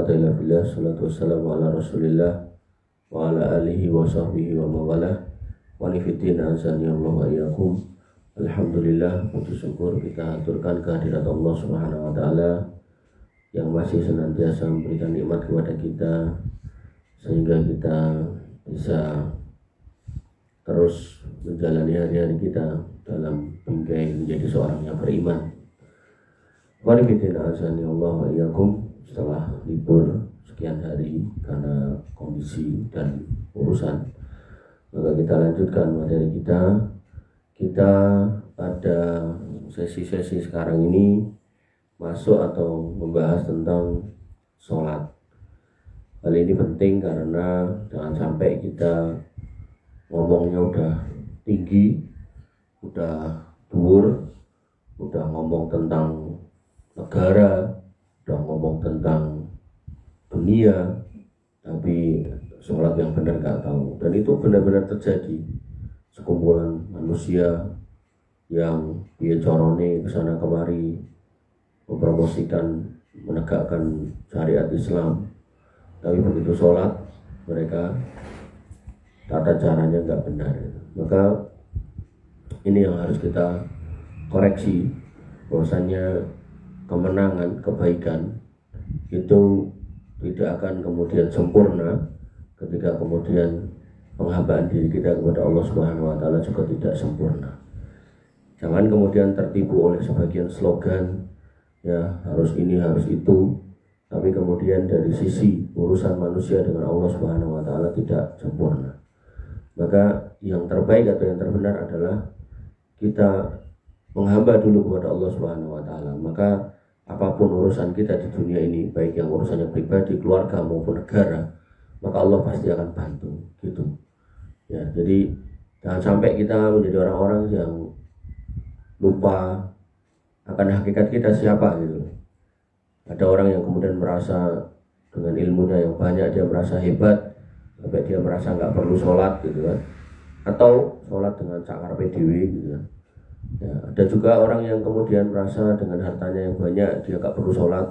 quwwata illa billah. Salatu wassalamu ala rasulillah wa ala alihi wa sahbihi wa mawalah. Wa nifidin azani Allah wa iyyakum. Alhamdulillah, puji syukur kita aturkan kehadirat Allah Subhanahu wa taala yang masih senantiasa memberikan nikmat kepada kita sehingga kita bisa terus menjalani hari-hari kita dalam bingkai menjadi seorang yang beriman. Wa nifidin azani Allah wa iyyakum. Setelah libur sekian hari karena kondisi dan urusan, maka kita lanjutkan materi kita. Kita pada sesi-sesi sekarang ini masuk atau membahas tentang sholat. Hal ini penting karena jangan sampai kita ngomongnya udah tinggi, udah dhuwur, udah ngomong tentang negara, udah ngomong tentang dunia, tapi sholat yang benar gak tahu. Dan itu benar-benar terjadi. Sekumpulan manusia yang dia corone kesana kemari mempromosikan, menegakkan syariat Islam, tapi begitu sholat mereka tata caranya gak benar. Maka ini yang harus kita koreksi, bahwasanya kemenangan, kebaikan itu tidak akan kemudian sempurna ketika kemudian penghambaan diri kita kepada Allah Subhanahu wa taala juga tidak sempurna. Jangan kemudian tertipu oleh sebagian slogan, ya harus ini, harus itu, tapi kemudian dari sisi urusan manusia dengan Allah Subhanahu wa taala tidak sempurna. Maka yang terbaik atau yang terbenar adalah kita menghamba dulu kepada Allah Subhanahu wa taala. Maka apapun urusan kita di dunia ini, baik yang urusannya pribadi, keluarga maupun negara, maka Allah pasti akan bantu, gitu. Ya, jadi jangan sampai kita menjadi orang-orang yang lupa akan hakikat kita siapa, gitu. Ada orang yang kemudian merasa dengan ilmunya yang banyak dia merasa hebat, sampai dia merasa nggak perlu sholat, gitu kan. Atau sholat dengan cakar PDW, gitu kan. Ya, ada juga orang yang kemudian merasa dengan hartanya yang banyak dia gak perlu sholat,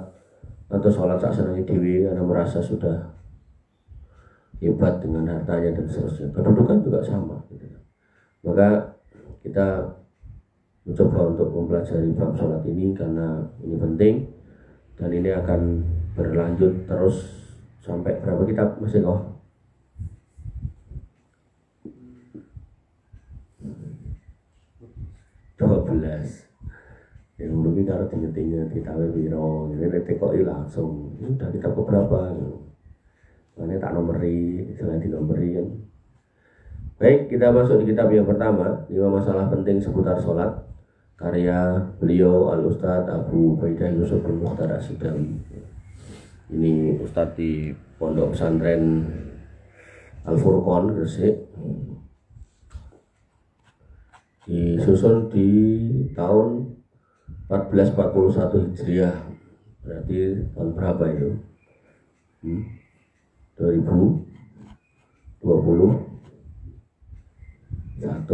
atau sholat sak senengnya dewi karena merasa sudah hebat dengan hartanya dan seterusnya. Kedudukan juga sama, gitu. Maka kita mencoba untuk mempelajari bab sholat ini karena ini penting dan ini akan berlanjut terus sampai berapa kitab masih kok? 12. Yang lebih kalau tinggal kita biro, jadi tekoi langsung. Udah kita beberapa, makanya tak nomori, selain di nomori kan. Baik, kita masuk di kitab yang pertama, 5 masalah penting seputar sholat, karya beliau Al Ustadz Abu Ubaidah Yusuf bin Mukhtar As-Sidawi. Ini Ustadz di Pondok Pesantren Al Furqon Gresik. Disusun di tahun 1441 Hijriah. Berarti tahun berapa itu? 2021.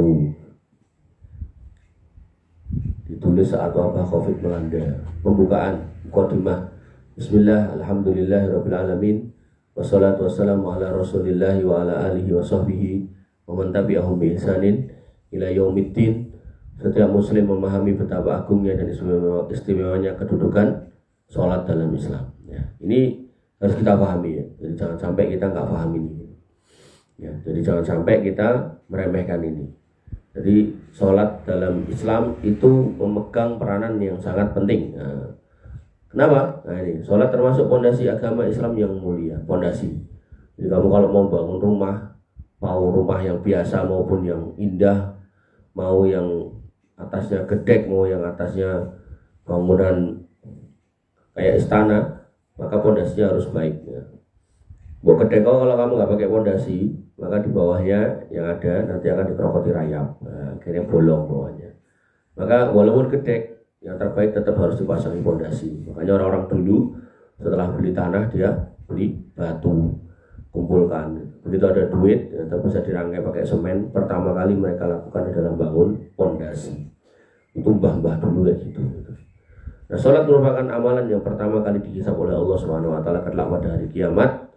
Ditulis saat wabah Covid melanda. Pembukaan mukadimah. Bismillah, alhamdulillahirabbil alamin. Wassalatu wassalamu ala Rasulillah wa ala alihi wa sahbihi wa man tabi'ahum bi ihsanin ila yaumiddin. Setiap muslim memahami betapa agungnya dan istimewanya kedudukan sholat dalam Islam. Ya, ini harus kita pahami, ya. Jadi jangan sampai kita nggak paham ini. Ya, jadi jangan sampai kita meremehkan ini. Jadi sholat dalam Islam itu memegang peranan yang sangat penting. Nah, kenapa? Nah ini sholat termasuk pondasi agama Islam yang mulia. Pondasi. Jadi kamu kalau mau bangun rumah, mau rumah yang biasa maupun yang indah, mau yang atasnya gedek, mau yang atasnya bangunan kayak istana, maka pondasinya harus baik. Ya. Buat gedek kalau kamu nggak pakai pondasi, maka di bawahnya yang ada nanti akan dikerokoti rayap, nah, akhirnya bolong bawahnya. Maka walaupun gedek, yang terbaik tetap harus dipasangi pondasi. Makanya orang-orang dulu setelah beli tanah dia beli batu, kumpulkan. Begitu ada duit, tetap bisa dirangkai pakai semen. Pertama kali mereka lakukan adalah bangun pondasi. Itu mbah-mbah dulu kayak gitu. Nah, sholat merupakan amalan yang pertama kali dihisab oleh Allah Subhanahu wa taala kelak pada hari kiamat.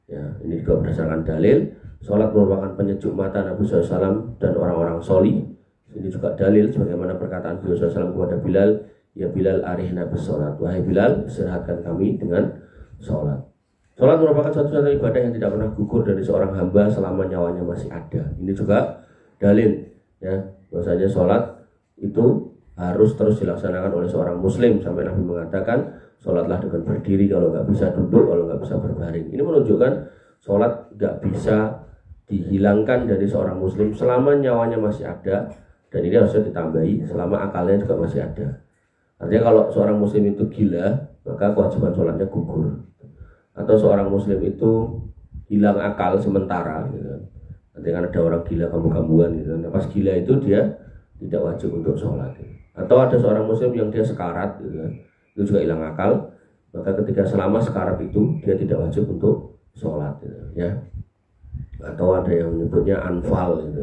Ya, ini juga berdasarkan dalil. Sholat merupakan penyejuk mata Nabi SAW dan orang-orang soli. Ini juga dalil sebagaimana perkataan Nabi SAW kepada Bilal, ya Bilal arihna bis sholat. Wahai Bilal, istirahatkan kami dengan sholat. Sholat merupakan satu-satunya ibadah yang tidak pernah gugur dari seorang hamba selama nyawanya masih ada. Ini juga dalil, ya, bahwasanya sholat itu harus terus dilaksanakan oleh seorang muslim, sampai Nabi mengatakan sholatlah dengan berdiri, kalau nggak bisa duduk, kalau nggak bisa berbaring. Ini menunjukkan sholat nggak bisa dihilangkan dari seorang muslim selama nyawanya masih ada, dan ini harusnya ditambahi selama akalnya juga masih ada. Artinya kalau seorang muslim itu gila, maka kewajiban sholatnya gugur. Atau seorang muslim itu hilang akal sementara, gitu. Nanti kan ada orang gila kambuh-kambuhan, gitu. Nah, pas gila itu dia tidak wajib untuk sholat. Atau ada seorang muslim yang dia sekarat, gitu. Itu juga hilang akal, maka ketika selama sekarat itu dia tidak wajib untuk sholat, gitu, ya. Atau ada yang menyebutnya anfal, gitu.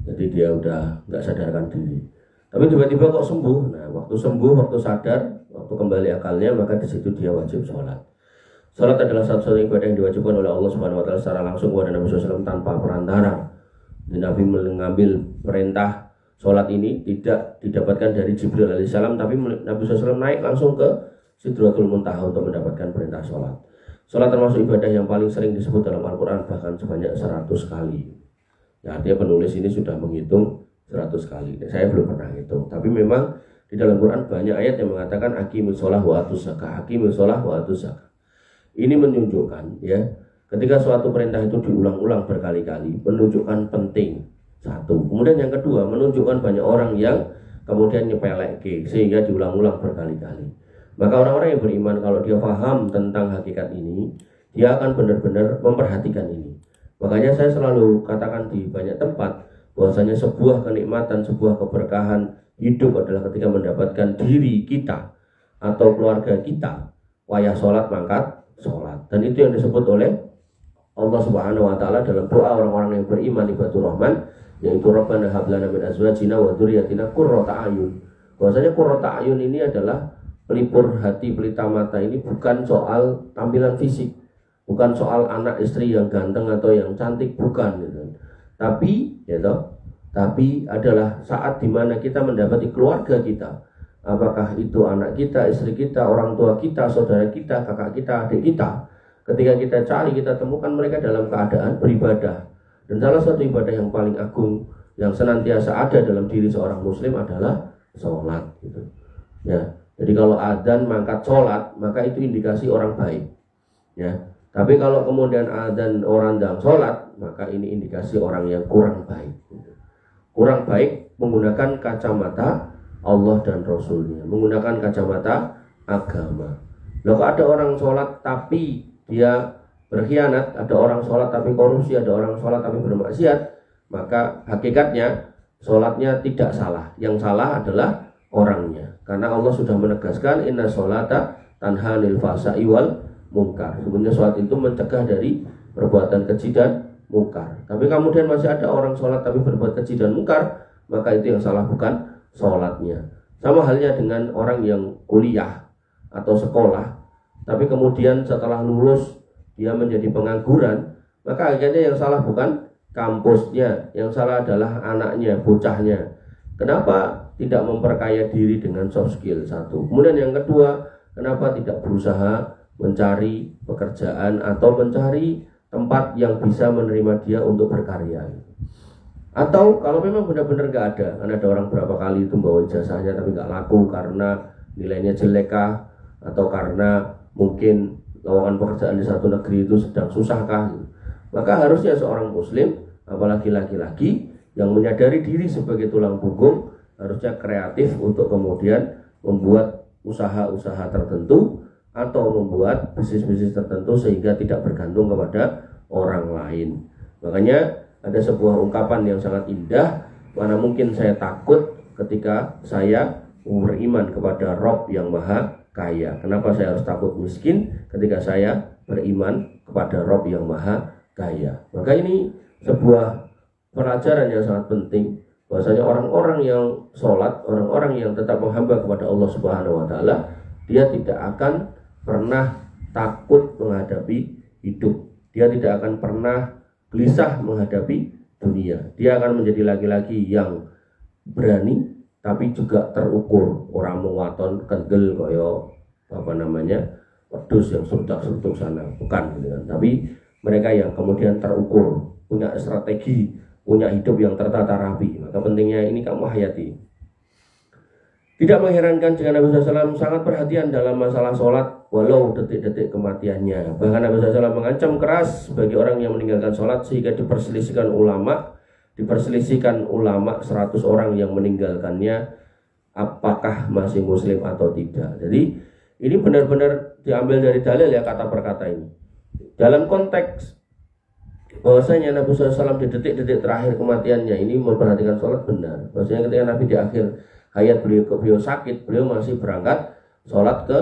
Jadi dia udah nggak sadarkan diri, tapi tiba-tiba kok sembuh. Nah, waktu sembuh, waktu sadar, waktu kembali akalnya, maka di situ dia wajib sholat. Sholat adalah satu-satunya ibadah yang diwajibkan oleh Allah Subhanahu wa taala secara langsung kepada Nabi SAW tanpa perantara. Dan Nabi mengambil perintah sholat ini tidak didapatkan dari Jibril alaihissalam, tapi Nabi SAW naik langsung ke Sidratul Muntaha untuk mendapatkan perintah sholat. Sholat termasuk ibadah yang paling sering disebut dalam Al-Quran, bahkan sebanyak 100 kali. Ya, artinya penulis ini sudah menghitung 100 kali. Saya belum pernah hitung, tapi memang di dalam Quran banyak ayat yang mengatakan aqimus shalah wa atuz zakah, aqimus shalah wa atuz zakah. Ini menunjukkan, ya, ketika suatu perintah itu diulang-ulang berkali-kali, menunjukkan penting. Satu. Kemudian yang kedua, menunjukkan banyak orang yang kemudian nyepeleke sehingga diulang-ulang berkali-kali. Maka orang-orang yang beriman, kalau dia paham tentang hakikat ini, dia akan benar-benar memperhatikan ini. Makanya saya selalu katakan di banyak tempat bahwasanya sebuah kenikmatan, sebuah keberkahan hidup adalah ketika mendapatkan diri kita atau keluarga kita wayah sholat, mangkat sholat. Dan itu yang disebut oleh Allah Subhanahu wa taala dalam doa orang-orang yang beriman ibadur rahman, yaitu Rabbana hab lana min azwajina wa dzurriyyatina qurrata a'yun. Bahwasanya qurrata a'yun ini adalah pelipur hati, pelita mata. Ini bukan soal tampilan fisik, bukan soal anak istri yang ganteng atau yang cantik, bukan, gitu. Tapi tapi adalah saat dimana kita mendapati keluarga kita, apakah itu anak kita, istri kita, orang tua kita, saudara kita, kakak kita, adik kita. Ketika kita cari, kita temukan mereka dalam keadaan beribadah. Dan salah satu ibadah yang paling agung yang senantiasa ada dalam diri seorang muslim adalah sholat, gitu. Ya, jadi kalau adzan mangkat sholat, maka itu indikasi orang baik. Ya, tapi kalau kemudian adzan orang sedang sholat, maka ini indikasi orang yang kurang baik. Gitu. Kurang baik menggunakan kacamata Allah dan Rasulnya, menggunakan kacamata agama. Loh, kok ada orang sholat tapi dia berkhianat, ada orang sholat tapi korupsi, ada orang sholat tapi bermaksiat, maka hakikatnya sholatnya tidak salah. Yang salah adalah orangnya. Karena Allah sudah menegaskan inna sholata tanha 'anil fahsya'i wal munkar. Sebenarnya sholat itu mencegah dari perbuatan keji dan munkar. Tapi kemudian masih ada orang sholat tapi berbuat keji dan munkar, maka itu yang salah bukan sholatnya. Sama halnya dengan orang yang kuliah atau sekolah, tapi kemudian setelah lulus dia menjadi pengangguran, maka akhirnya yang salah bukan kampusnya, yang salah adalah anaknya, bocahnya. Kenapa tidak memperkaya diri dengan soft skill? Satu. Kemudian yang kedua, kenapa tidak berusaha mencari pekerjaan atau mencari tempat yang bisa menerima dia untuk berkarya? Atau kalau memang benar-benar nggak ada, karena ada orang berapa kali itu bawa ijazahnya tapi nggak laku karena nilainya jelek kah, atau karena mungkin lowongan pekerjaan di satu negeri itu sedang susah kah, maka harusnya seorang muslim, apalagi laki-laki yang menyadari diri sebagai tulang punggung, harusnya kreatif untuk kemudian membuat usaha-usaha tertentu atau membuat bisnis-bisnis tertentu sehingga tidak bergantung kepada orang lain. Makanya ada sebuah ungkapan yang sangat indah, mana mungkin saya takut ketika saya beriman kepada Rabb yang maha kaya. Kenapa saya harus takut miskin ketika saya beriman kepada Rabb yang maha kaya? Maka ini sebuah pelajaran yang sangat penting, bahwasanya orang-orang yang sholat, orang-orang yang tetap menghamba kepada Allah Subhanahu wa taala, dia tidak akan pernah takut menghadapi hidup. Dia tidak akan pernah gelisah menghadapi dunia. Dia akan menjadi laki-laki yang berani tapi juga terukur. Orang mewaton kendel koyo wedhus yang surtuk-surtuk sana, bukan gitu kan. Tapi mereka yang kemudian terukur, punya strategi, punya hidup yang tertata rapi. Maka pentingnya ini kamu hayati. Tidak mengherankan jika Nabi SAW sangat perhatian dalam masalah sholat walau detik-detik kematiannya. Bahkan Nabi SAW mengancam keras bagi orang yang meninggalkan sholat sehingga diperselisihkan ulama 100 orang yang meninggalkannya apakah masih muslim atau tidak. Jadi ini benar-benar diambil dari dalil ya, kata per kata ini. Dalam konteks bahwasanya Nabi SAW di detik-detik terakhir kematiannya ini memperhatikan sholat benar. Bahwasanya ketika Nabi di akhir hayat beliau sakit, beliau masih berangkat sholat ke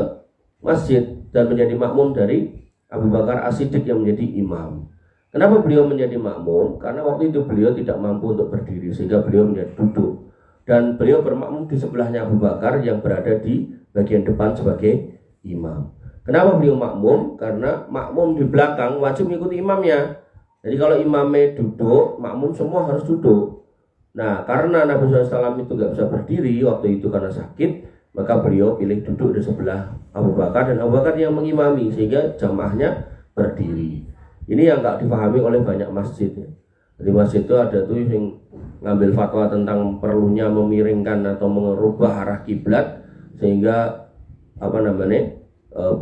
masjid dan menjadi makmum dari Abu Bakar As-Siddiq yang menjadi imam. Kenapa beliau menjadi makmum? Karena waktu itu beliau tidak mampu untuk berdiri sehingga beliau menjadi duduk. Dan beliau bermakmum di sebelahnya Abu Bakar yang berada di bagian depan sebagai imam. Kenapa beliau makmum? Karena makmum di belakang wajib mengikuti imamnya. Jadi kalau imamnya duduk, makmum semua harus duduk. Nah, karena Nabi SAW itu nggak bisa berdiri waktu itu karena sakit, maka beliau pilih duduk di sebelah Abu Bakar dan Abu Bakar yang mengimami sehingga jamaahnya berdiri. Ini yang nggak dipahami oleh banyak masjid. Di masjid itu ada tuh yang ngambil fatwa tentang perlunya memiringkan atau merubah arah kiblat sehingga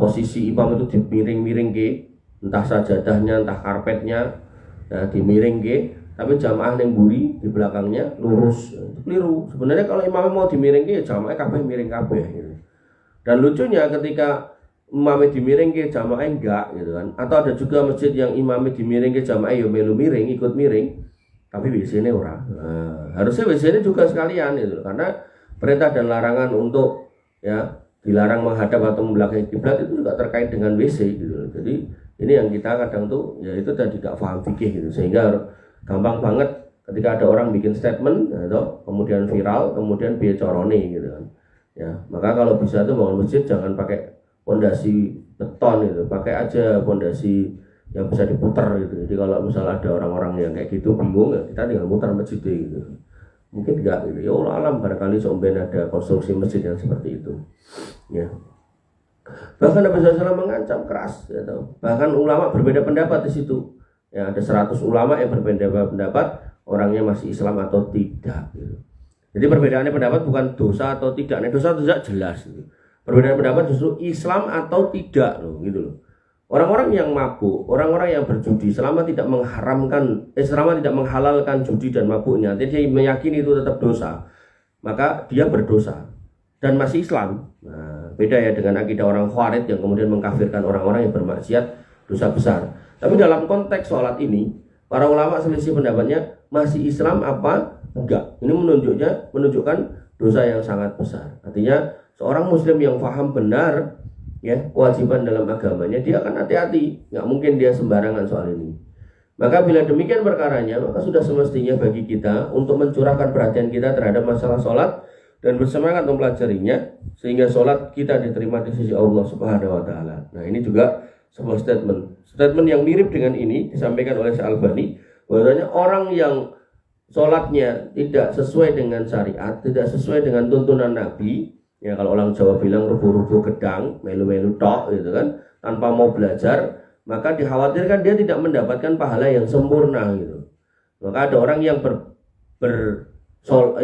posisi imam itu dimiring-miring ke, entah sajadahnya, entah karpetnya, nah dimiring ke. Tapi jamaah yang buri di belakangnya lurus, itu keliru. Sebenarnya kalau imamnya mau dimiringke, jamaah kabeh miring kabeh gitu. Dan lucunya ketika imamnya dimiringke, jamaah enggak gitu kan. Atau ada juga masjid yang imamnya dimiringke, jamaah ya melu miring, ikut miring, tapi WC-nya ora. Nah, harusnya WC-nya juga sekalian gitu. Karena perintah dan larangan untuk ya dilarang menghadap atau membelakangi kiblat itu juga terkait dengan WC gitu. Jadi ini yang kita kadang tuh ya itu tadi tidak paham fikih gitu, sehingga gampang banget ketika ada orang bikin statement atau kemudian viral, kemudian biaya corone gitu kan. Ya, maka kalau bisa tuh bangun masjid jangan pakai pondasi beton gitu, pakai aja pondasi yang bisa diputar gitu. Jadi kalau misalnya ada orang-orang yang kayak gitu bingung, ya kita tinggal mutar masjid gitu. Mungkin enggak gitu. Ya Allah alam, barangkali somben ada konstruksi masjid yang seperti itu. Ya. Bahkan Nabi SAW mengancam keras gitu. Bahkan ulama berbeda pendapat di situ. Ya, ada 100 ulama yang berbeda pendapat orangnya masih Islam atau tidak gitu. Jadi perbedaannya pendapat bukan dosa atau tidak. Nah, dosa atau tidak jelas gitu. Perbedaan pendapat justru Islam atau tidak loh gitu loh. Orang-orang yang mabuk, orang-orang yang berjudi selama tidak menghalalkan judi dan mabuknya, jadi dia meyakini itu tetap dosa, maka dia berdosa dan masih Islam. Nah, beda ya dengan akidah orang Khawarij yang kemudian mengkafirkan orang-orang yang bermaksiat dosa besar. Tapi dalam konteks sholat ini, para ulama selisih pendapatnya masih Islam apa enggak. Ini menunjukkan dosa yang sangat besar. Artinya seorang muslim yang paham benar ya kewajiban dalam agamanya, dia akan hati-hati. Nggak mungkin dia sembarangan soal ini. Maka bila demikian perkaranya, maka sudah semestinya bagi kita untuk mencurahkan perhatian kita terhadap masalah sholat dan bersemangat mempelajarinya sehingga sholat kita diterima di sisi Allah Subhanahu wa taala. Nah, ini juga sebuah statement yang mirip dengan ini disampaikan oleh Syekh Albani, bahwasanya orang yang sholatnya tidak sesuai dengan syariat, tidak sesuai dengan tuntunan Nabi, ya kalau orang Jawa bilang rubuh-rubuh gedang, melu-melu tok gitu kan, tanpa mau belajar, maka dikhawatirkan dia tidak mendapatkan pahala yang sempurna gitu. Maka ada orang yang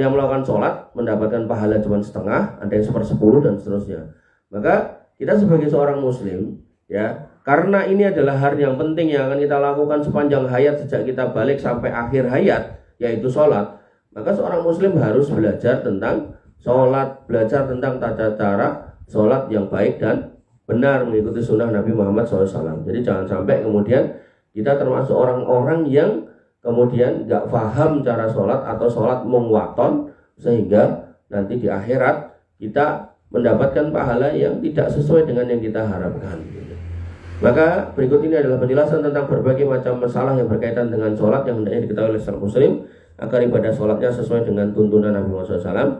yang melakukan sholat mendapatkan pahala cuma setengah, ada yang 1/10 dan seterusnya. Maka kita sebagai seorang muslim ya, karena ini adalah hal yang penting yang akan kita lakukan sepanjang hayat sejak kita balik sampai akhir hayat, yaitu sholat, maka seorang muslim harus belajar tentang sholat, belajar tentang tata cara sholat yang baik dan benar mengikuti sunnah Nabi Muhammad SAW. Jadi jangan sampai kemudian kita termasuk orang-orang yang kemudian gak paham cara sholat atau sholat mengwaton sehingga nanti di akhirat kita mendapatkan pahala yang tidak sesuai dengan yang kita harapkan. Maka berikut ini adalah penjelasan tentang berbagai macam masalah yang berkaitan dengan sholat yang hendaknya diketahui oleh seorang muslim agar ibadah sholatnya sesuai dengan tuntunan Nabi Muhammad SAW.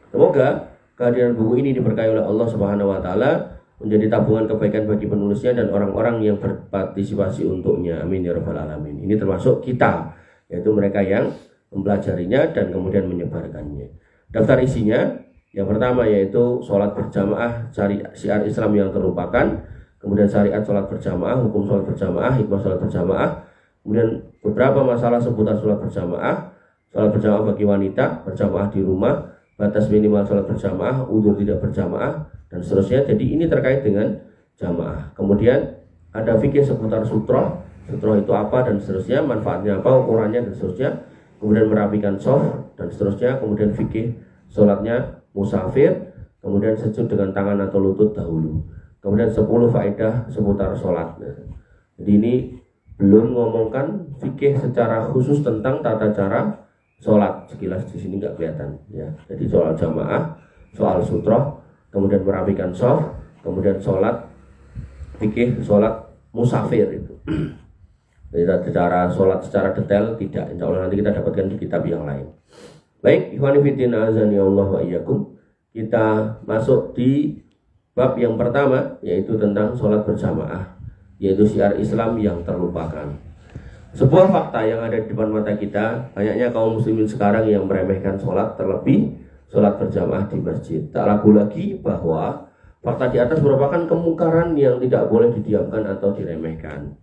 Semoga kehadiran buku ini diberkahi oleh Allah Subhanahu wa taala, menjadi tabungan kebaikan bagi penulisnya dan orang-orang yang berpartisipasi untuknya. Amin ya rabbal alamin. Ini termasuk kita, yaitu mereka yang mempelajarinya dan kemudian menyebarkannya. Daftar isinya, yang pertama yaitu sholat berjamaah, syiar Islam yang terlupakan, kemudian syariat sholat berjamaah, hukum sholat berjamaah, hikmah sholat berjamaah, kemudian beberapa masalah seputar sholat berjamaah bagi wanita, berjamaah di rumah, batas minimal sholat berjamaah, udzur tidak berjamaah, dan seterusnya. Jadi ini terkait dengan jamaah. Kemudian ada fikih seputar sutroh itu apa dan seterusnya, manfaatnya apa, ukurannya dan seterusnya. Kemudian merapikan shaf dan seterusnya. Kemudian fikih sholatnya musafir, kemudian sujud dengan tangan atau lutut dahulu. Kemudian 10 faedah seputar sholat. Jadi ini belum ngomongkan fikih secara khusus tentang tata cara sholat. Sekilas di sini nggak kelihatan ya. Jadi soal jamaah, soal sutroh, kemudian merapikan shaf, kemudian sholat, fikih sholat musafir itu. Jadi secara sholat secara detail tidak, insya Allah nanti kita dapatkan di kitab yang lain. Baik, ikhwani fillah azani Allah wa iyyakum. Kita masuk di bab yang pertama, yaitu tentang sholat berjamaah, yaitu syiar Islam yang terlupakan. Sebuah fakta yang ada di depan mata kita, banyaknya kaum muslimin sekarang yang meremehkan sholat, terlebih sholat berjamaah di masjid. Tak ragu lagi bahwa fakta di atas merupakan kemungkaran yang tidak boleh didiamkan atau diremehkan.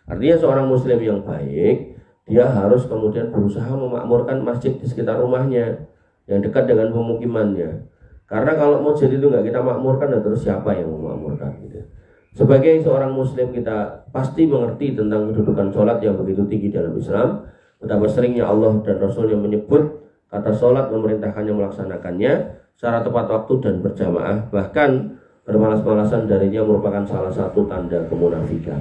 Artinya seorang muslim yang baik, dia harus kemudian berusaha memakmurkan masjid di sekitar rumahnya yang dekat dengan pemukimannya. Karena kalau masjid itu nggak kita makmurkan, terus siapa yang memakmurkan gitu. Sebagai seorang muslim, kita pasti mengerti tentang kedudukan sholat yang begitu tinggi dalam Islam. Betapa seringnya Allah dan Rasul yang menyebut kata sholat, memerintahkannya melaksanakannya secara tepat waktu dan berjamaah. Bahkan bermalas-malasan darinya merupakan salah satu tanda kemunafikan.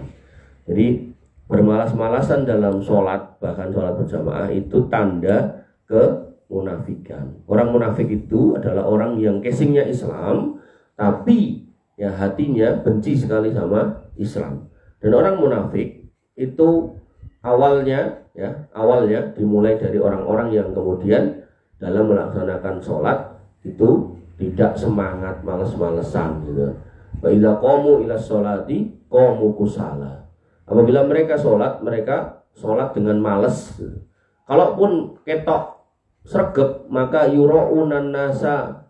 Jadi bermalas-malasan dalam sholat, bahkan sholat berjamaah, itu tanda kemunafikan. Orang munafik itu adalah orang yang casingnya Islam, tapi ya hatinya benci sekali sama Islam. Dan orang munafik itu awalnya dimulai dari orang-orang yang kemudian dalam melaksanakan sholat itu tidak semangat, males-malesan gitu. Wa idza qamu ila sholati qamu kusala. Apabila mereka sholat dengan males. Kalaupun ketok sregep, maka yuraunan nasa,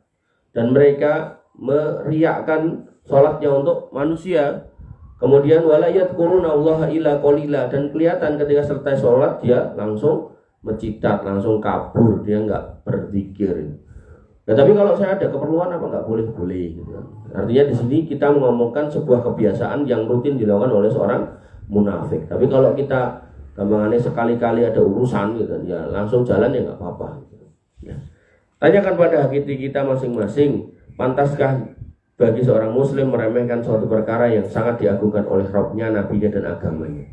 dan mereka meriakkan sholatnya untuk manusia. Kemudian wala yadhkuruna Allah illa qalila, dan kelihatan ketika selesai sholat dia langsung mecitat, langsung kabur, dia nggak berzikir. Nah, tapi kalau saya ada keperluan apa nggak boleh gitu. Artinya di sini kita mengomongkan sebuah kebiasaan yang rutin dilakukan oleh seorang munafik. Tapi kalau kita gampangannya sekali-kali ada urusan gitu, ya langsung jalan ya nggak apa-apa gitu. Ya. Tanyakan pada hati kita masing-masing, pantaskah bagi seorang muslim meremehkan suatu perkara yang sangat diagungkan oleh Rabbnya, nabinya dan agamanya?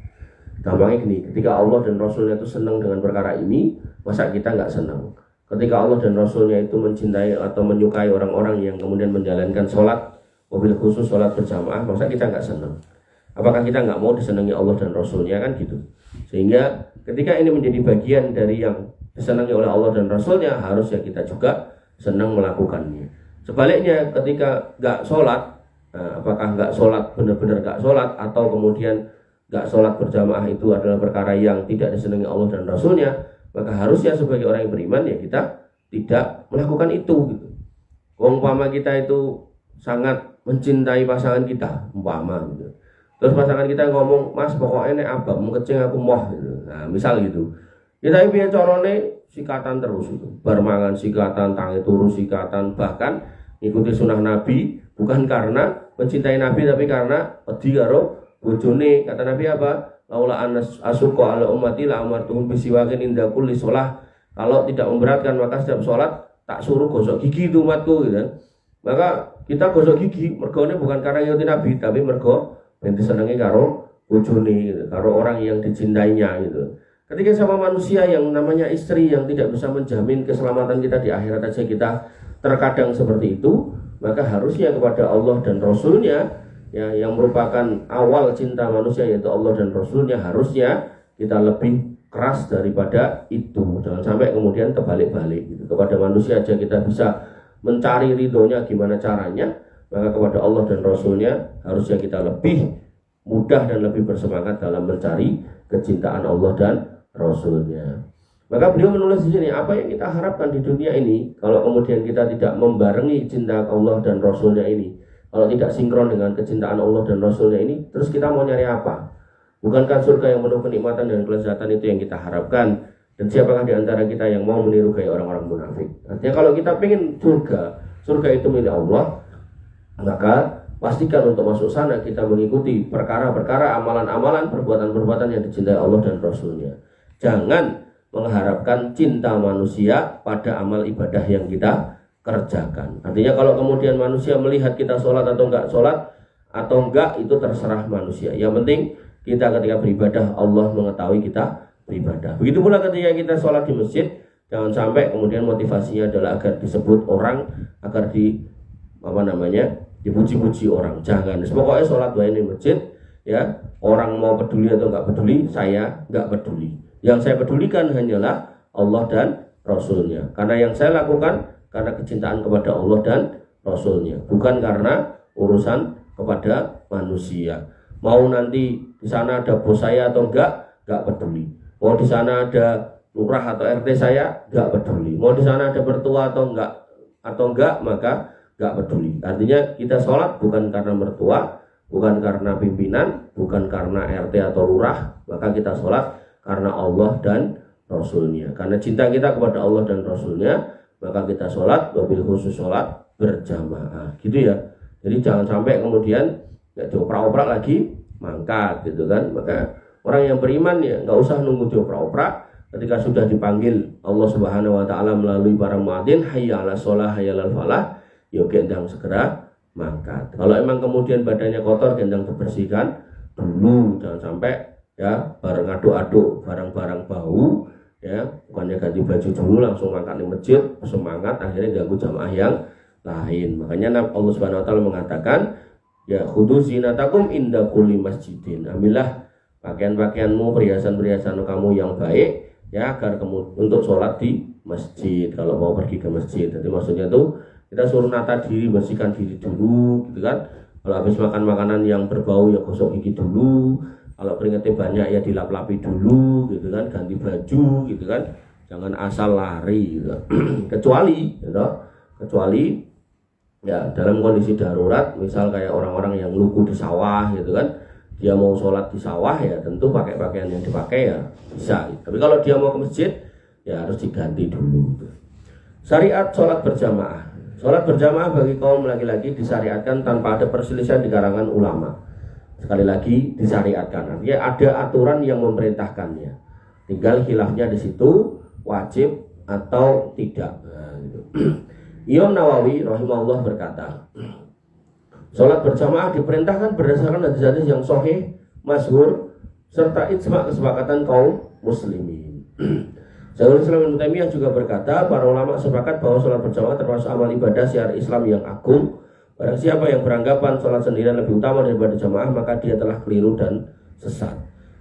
Gampangnya gini, ketika Allah dan Rasulnya itu senang dengan perkara ini, masa kita nggak senang? Ketika Allah dan Rasulnya itu mencintai atau menyukai orang-orang yang kemudian menjalankan sholat, mobil khusus sholat berjamaah, masa kita nggak senang? Apakah kita nggak mau disenangi Allah dan Rasulnya, kan gitu? Sehingga ketika ini menjadi bagian dari yang disenangi oleh Allah dan Rasulnya, harusnya kita juga senang melakukannya. Sebaliknya ketika nggak sholat, apakah nggak sholat benar-benar nggak sholat, atau kemudian nggak sholat berjamaah itu adalah perkara yang tidak disenangi Allah dan Rasulnya, maka harusnya sebagai orang yang beriman ya kita tidak melakukan itu gitu. Umpama kita itu sangat mencintai pasangan kita, umpama gitu. Terus pasangan kita ngomong, "Mas, pokoknya nek abang mau kecing aku moh," gitu. Nah, misal gitu. Kita piye carane sikatan terus itu. Bar mangan sikatan, tangi turu sikatan, bahkan ikuti sunnah Nabi, bukan karena mencintai Nabi tapi karena wedi karo bojone. Kata Nabi apa? Laula asyqa ala ummati la amartuhum bisiwakin inda kulli shalah. Kalau tidak memberatkan maka setiap sholat tak suruh gosok gigi itu umatku gitu. Maka kita gosok gigi mergone bukan karena ngikuti Nabi, tapi mergo yang disenangi karo bojone gitu, karo orang yang dicintainya gitu. Ketika sama manusia yang namanya istri yang tidak bisa menjamin keselamatan kita di akhirat aja kita terkadang seperti itu, maka harusnya kepada Allah dan Rasulnya ya, yang merupakan awal cinta manusia yaitu Allah dan Rasulnya, harusnya kita lebih keras daripada itu. Jangan sampai kemudian terbalik-balik gitu. Kepada manusia aja kita bisa mencari ridhonya gimana caranya, maka kepada Allah dan Rasulnya harusnya kita lebih mudah dan lebih bersemangat dalam mencari kecintaan Allah dan Rasulnya. Maka beliau menulis di sini, apa yang kita harapkan di dunia ini, kalau kemudian kita tidak membarengi cinta Allah dan Rasulnya ini, kalau tidak sinkron dengan kecintaan Allah dan Rasulnya ini, terus kita mau nyari apa? Bukankah surga yang penuh kenikmatan dan kelezatan itu yang kita harapkan? Dan siapakah di antara kita yang mau meniru gaya orang-orang munafik? Artinya kalau kita pengen surga itu milik Allah, maka pastikan untuk masuk sana kita mengikuti perkara-perkara, amalan-amalan, perbuatan-perbuatan yang dicintai Allah dan Rasulnya. Jangan mengharapkan cinta manusia pada amal ibadah yang kita kerjakan. Artinya kalau kemudian manusia melihat kita sholat atau enggak itu terserah manusia. Yang penting kita ketika beribadah, Allah mengetahui kita beribadah. Begitu pula ketika kita sholat di masjid, jangan sampai kemudian motivasinya adalah agar disebut orang, agar dipuji-puji orang. Jangan. Pokoknya sholat di masjid, ya, orang mau peduli atau enggak peduli, saya enggak peduli. Yang saya pedulikan hanyalah Allah dan Rasulnya. Karena yang saya lakukan karena kecintaan kepada Allah dan Rasulnya, bukan karena urusan kepada manusia. Mau nanti di sana ada bos saya atau enggak peduli. Mau di sana ada lurah atau RT saya, enggak peduli. Mau di sana ada mertua atau enggak, maka enggak peduli. Artinya kita sholat bukan karena mertua, bukan karena pimpinan, bukan karena RT atau lurah, maka kita sholat karena Allah dan Rasulnya. Karena cinta kita kepada Allah dan Rasulnya, maka kita sholat, wabil khusus sholat berjamaah. Gitu ya. Jadi jangan sampai kemudian nggak dioprak-oprak lagi mangkat gitu kan. Maka orang yang beriman ya nggak usah nunggu dioprak-oprak. Ketika sudah dipanggil Allah Subhanahu Wa Taala melalui para muadzin, hayya ala sholah, hayya ala falah, yuk gendang segera mangkat. Kalau emang kemudian badannya kotor, gendang dibersihkan dulu, jangan sampai ya bareng aduk-aduk barang-barang bau, ya bukannya ganti baju dulu langsung mangkat di masjid semangat, akhirnya ganggu jamaah yang lain. Makanya Allah Subhanahu Wa Taala mengatakan, ya khudu zinatakum inda kulli masjidin. Ambillah pakaian-pakaianmu, perhiasan-perhiasan kamu yang baik, ya agar kamu untuk sholat di masjid. Kalau mau pergi ke masjid, jadi maksudnya tuh kita suruh nata diri, bersihkan diri dulu, gitu kan. Kalau habis makan makanan yang berbau ya gosok gigi dulu. Kalau keringetnya banyak ya dilap-lapi dulu, gitu kan. Ganti baju, gitu kan. Jangan asal lari, gitu. Kecuali ya dalam kondisi darurat, misal kayak orang-orang yang lugu di sawah, gitu kan. Dia mau sholat di sawah ya tentu pakai pakaian yang dipakai ya bisa. Tapi kalau dia mau ke masjid ya harus diganti dulu. Syariat sholat berjamaah. Sholat berjamaah bagi kaum laki-laki disyariatkan tanpa ada perselisihan di kalangan ulama. Sekali lagi disyariatkan, artinya ada aturan yang memerintahkannya. Tinggal khilafnya di situ wajib atau tidak. Nah, gitu. Imam Nawawi rahimahullah berkata, sholat berjamaah diperintahkan berdasarkan hadis-hadis yang sahih, masyhur, serta ijma' kesepakatan kaum muslimin. Syekhul Islam Ibnu Taimiyah juga berkata, para ulama sepakat bahwa sholat berjamaah termasuk amal ibadah syiar Islam yang agung. Barang siapa yang beranggapan sholat sendirian lebih utama daripada jamaah, maka dia telah keliru dan sesat.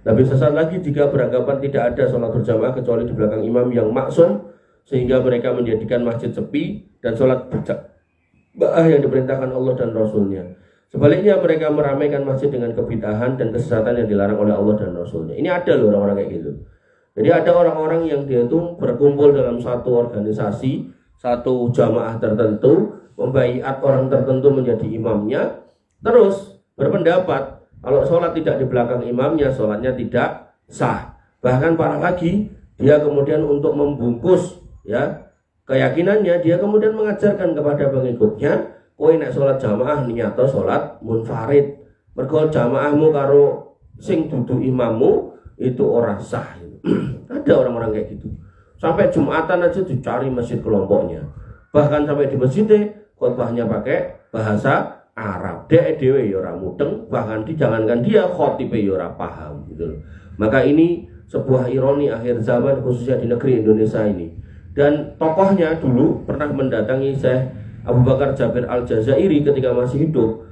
Lebih sesat lagi jika beranggapan tidak ada sholat berjamaah kecuali di belakang imam yang maksum, sehingga mereka menjadikan masjid sepi dan sholat berjamaah yang diperintahkan Allah dan Rasulnya. Sebaliknya mereka meramaikan masjid dengan kebid'ahan dan kesesatan yang dilarang oleh Allah dan Rasulnya. Ini ada loh orang-orang kayak gitu. Jadi ada orang-orang yang dia itu berkumpul dalam satu organisasi, satu jamaah tertentu, membaiat orang tertentu menjadi imamnya, terus berpendapat kalau sholat tidak di belakang imamnya, sholatnya tidak sah. Bahkan parah lagi, dia kemudian untuk membungkus ya keyakinannya, dia kemudian mengajarkan kepada pengikutnya, kowe nek sholat jamaah niat sholat munfarid, mergo jamaahmu karo sing dudu imammu itu ora sah. Ada orang-orang kayak gitu. Sampai Jumatan aja dicari masjid kelompoknya. Bahkan sampai di masjidnya khotbahnya pakai bahasa Arab. Dek dhewe ya ora mudeng, bahkan jangankan dia khotibe ya ora paham gitu. Maka ini sebuah ironi akhir zaman khususnya di negeri Indonesia ini. Dan tokohnya dulu pernah mendatangi Syekh Abu Bakar Jabir Al-Jazairi ketika masih hidup.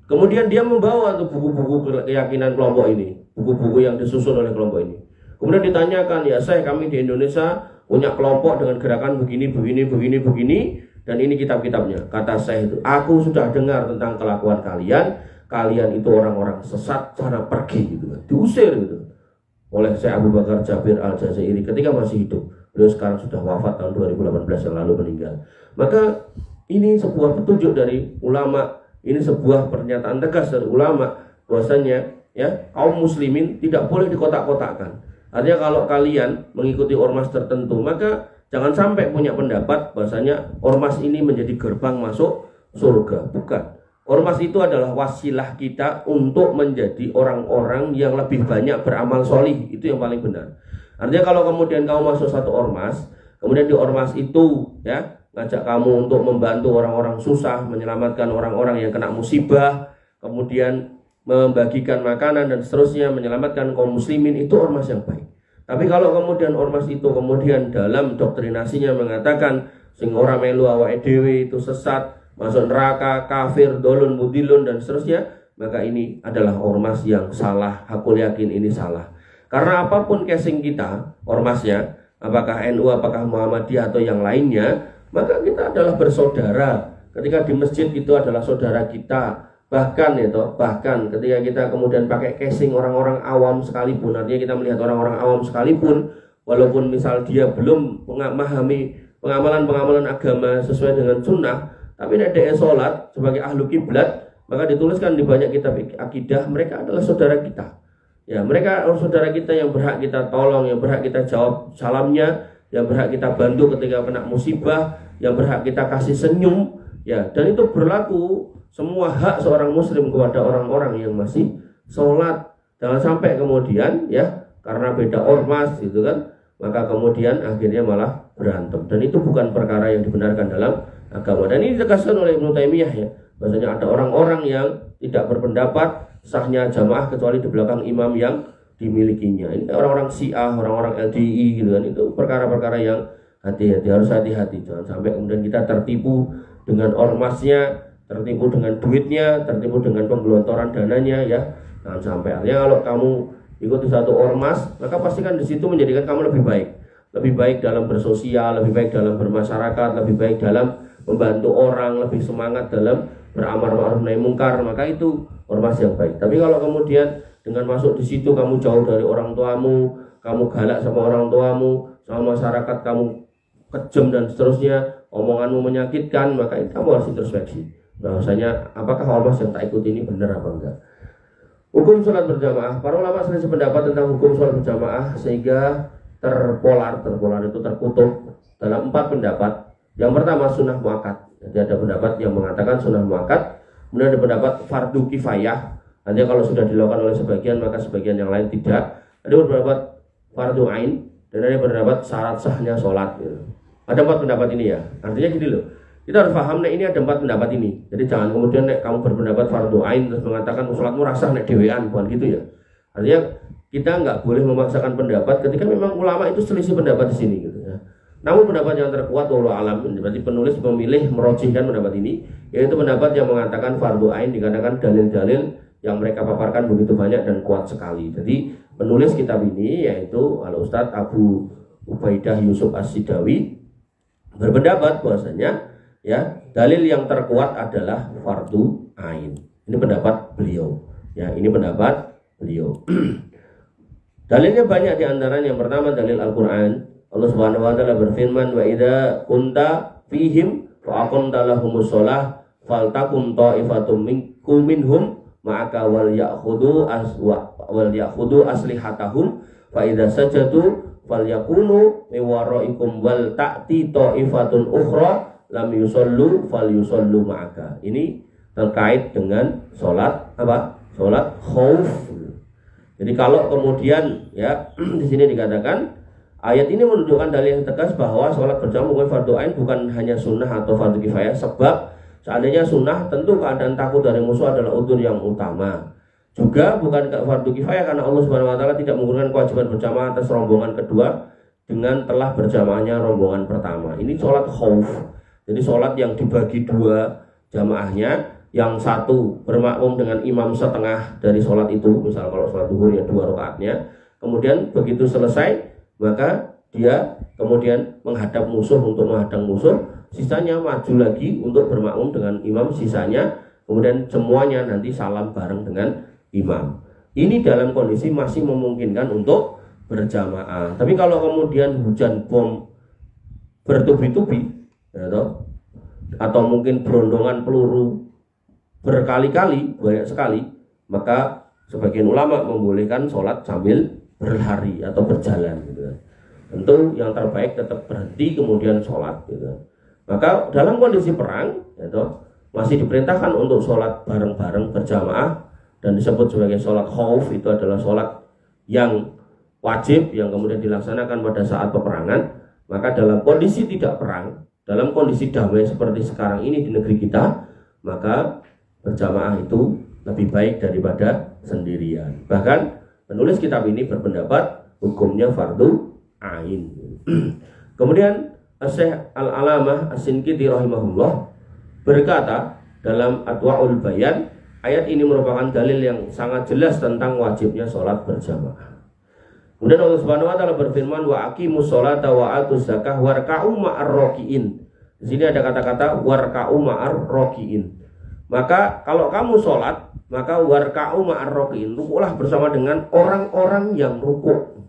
Kemudian dia membawa tuh buku-buku keyakinan kelompok ini, buku-buku yang disusun oleh kelompok ini. Kemudian ditanyakan, ya Syekh, kami di Indonesia punya kelompok dengan gerakan begini, dan ini kitab-kitabnya. Kata Syekh itu, aku sudah dengar tentang kelakuan kalian itu orang-orang sesat, cara pergi gitu kan, diusir gitu oleh Syekh Abu Bakar Jabir Al-Jazairi ketika masih hidup. Beliau sekarang sudah wafat tahun 2018 yang lalu meninggal. Maka ini sebuah petunjuk dari ulama, ini sebuah pernyataan tegas dari ulama bahwasanya ya kaum muslimin tidak boleh dikotak-kotakkan. Artinya kalau kalian mengikuti ormas tertentu, maka jangan sampai punya pendapat bahwasanya ormas ini menjadi gerbang masuk surga. Bukan. Ormas itu adalah wasilah kita untuk menjadi orang-orang yang lebih banyak beramal solih. Itu yang paling benar. Artinya kalau kemudian kamu masuk satu ormas, kemudian di ormas itu ya ngajak kamu untuk membantu orang-orang susah, menyelamatkan orang-orang yang kena musibah, kemudian membagikan makanan dan seterusnya, menyelamatkan kaum muslimin, itu ormas yang baik. Tapi kalau kemudian ormas itu kemudian dalam doktrinasinya mengatakan sing ora melu awake dhewe itu sesat, masuk neraka, kafir, dolun, mudilun dan seterusnya, maka ini adalah ormas yang salah. Aku yakin ini salah. Karena apapun casing kita, ormasnya, apakah NU, apakah Muhammadiyah atau yang lainnya, maka kita adalah bersaudara. Ketika di masjid itu adalah saudara kita. Bahkan ketika kita kemudian pakai casing orang-orang awam sekalipun, artinya kita melihat orang-orang awam sekalipun, walaupun misal dia belum memahami pengamalan agama sesuai dengan sunnah, tapi nek dia sholat sebagai ahlu kiblat, maka dituliskan di banyak kitab akidah, mereka adalah saudara kita. Ya, mereka adalah saudara kita yang berhak kita tolong, yang berhak kita jawab salamnya, yang berhak kita bantu ketika kena musibah, yang berhak kita kasih senyum. Ya, dan itu berlaku semua hak seorang muslim kepada orang-orang yang masih sholat. Jangan sampai kemudian ya karena beda ormas gitu kan, maka kemudian akhirnya malah berantem. Dan itu bukan perkara yang dibenarkan dalam agama. Dan ini ditegaskan oleh Ibnu Taimiyah ya, bahwasanya ada orang-orang yang tidak berpendapat sahnya jamaah kecuali di belakang imam yang dimilikinya. Ini orang-orang Syiah, orang-orang LDI gitu kan, itu perkara-perkara yang hati-hati, harus hati-hati. Jangan sampai kemudian kita tertipu dengan ormasnya, tertipu dengan duitnya, tertipu dengan penggelontoran dananya ya. Jangan sampai. Artinya kalau kamu ikuti satu ormas, maka pastikan di situ menjadikan kamu lebih baik. Lebih baik dalam bersosial, lebih baik dalam bermasyarakat, lebih baik dalam membantu orang, lebih semangat dalam beramar ma'ruf nahi mungkar, maka itu ormas yang baik. Tapi kalau kemudian dengan masuk di situ kamu jauh dari orang tuamu, kamu galak sama orang tuamu, sama masyarakat kamu kejam dan seterusnya, omonganmu menyakitkan, maka itu kamu harus introspeksi bahwasanya apakah ormas yang tak ikut ini benar apa enggak. Hukum sholat berjamaah, para ulama selisih pendapat tentang hukum sholat berjamaah sehingga terpolar itu terkutub dalam 4 pendapat. Yang pertama sunnah muakkad. Jadi ada pendapat yang mengatakan sunnah muakkad, kemudian ada pendapat fardu kifayah. Artinya kalau sudah dilakukan oleh sebagian maka sebagian yang lain tidak. Ada pendapat fardu ain dan ada pendapat syarat sahnya sholat. Gitu. Ada 4 pendapat ini ya. Artinya gini loh, kita harus paham nek ini ada 4 pendapat ini. Jadi jangan kemudian nek kamu berpendapat fardu ain terus mengatakan sholatmu rasah nek dewean, bukan gitu ya. Artinya kita nggak boleh memaksakan pendapat ketika memang ulama itu selisih pendapat di sini gitu ya. Namun pendapat yang terkuat wallahu alam, berarti penulis memilih merojihkan pendapat ini, yaitu pendapat yang mengatakan fardu ain dikarenakan dalil-dalil yang mereka paparkan begitu banyak dan kuat sekali. Jadi penulis kitab ini yaitu Al-Ustadz Abu Ubaidah Yusuf As-Sidawi berpendapat bahwasanya ya dalil yang terkuat adalah fardu ain. Ini pendapat beliau. Ya, ini pendapat beliau. Dalilnya banyak, di antaranya yang pertama dalil Al-Qur'an. Allah Subhanahu wa taala berfirman, "Wa idza kunta fihim fa aqamta lahumus shalah faltakum ta'ifatum minhum ma'aka wal ya'khudhu aslihatahum fa idza sajadu falyakunu min waraikum wal ta'ti ta'ifatun ukhra lam yusallu falyusallu ma'aka." Ini terkait dengan salat apa? Salat khauf. Jadi kalau kemudian ya di sini dikatakan ayat ini menunjukkan dalil yang tegas bahwa sholat berjamaah bukan fardu ain, bukan hanya sunnah atau fardu kifayah. Sebab seandainya sunnah, tentu keadaan takut dari musuh adalah udzur yang utama. Juga bukan fardu kifayah karena Allah Subhanahu wa taala tidak menggunakan kewajiban berjamaah atas rombongan kedua dengan telah berjamaahnya rombongan pertama. Ini sholat khauf. Jadi sholat yang dibagi 2 jamaahnya, yang satu bermakmum dengan imam setengah dari sholat itu, misal kalau sholat zuhur ya 2 rakaatnya, kemudian begitu selesai maka dia kemudian menghadap musuh untuk menghadang musuh, sisanya maju lagi untuk bermakmum dengan imam sisanya, kemudian semuanya nanti salam bareng dengan imam. Ini dalam kondisi masih memungkinkan untuk berjamaah. Tapi kalau kemudian hujan bom bertubi-tubi ya toh, atau mungkin berondongan peluru berkali-kali, banyak sekali, maka sebagian ulama membolehkan sholat sambil berlari atau berjalan gitu kan. Tentu yang terbaik tetap berhenti kemudian sholat gitu. Maka dalam kondisi perang gitu, masih diperintahkan untuk sholat bareng-bareng berjamaah, dan disebut sebagai sholat khauf. Itu adalah sholat yang wajib yang kemudian dilaksanakan pada saat peperangan. Maka dalam kondisi tidak perang, dalam kondisi damai seperti sekarang ini di negeri kita, maka berjamaah itu lebih baik daripada sendirian. Bahkan penulis kitab ini berpendapat hukumnya fardu ain. Kemudian Syekh Al-Alamah As-Sinqiti rahimahullah berkata dalam Adwaul Bayan, ayat ini merupakan dalil yang sangat jelas tentang wajibnya sholat berjamaah. Kemudian Allah Subhanahu wa taala berfirman, wa aqimus sholata wa atuz zakah warka'u ma'ar raki'in. Di sini ada kata-kata warka'u ma'ar raki'in. Maka kalau kamu sholat, maka warka'u ma'ar raki'in, rukuklah bersama dengan orang-orang yang rukuk.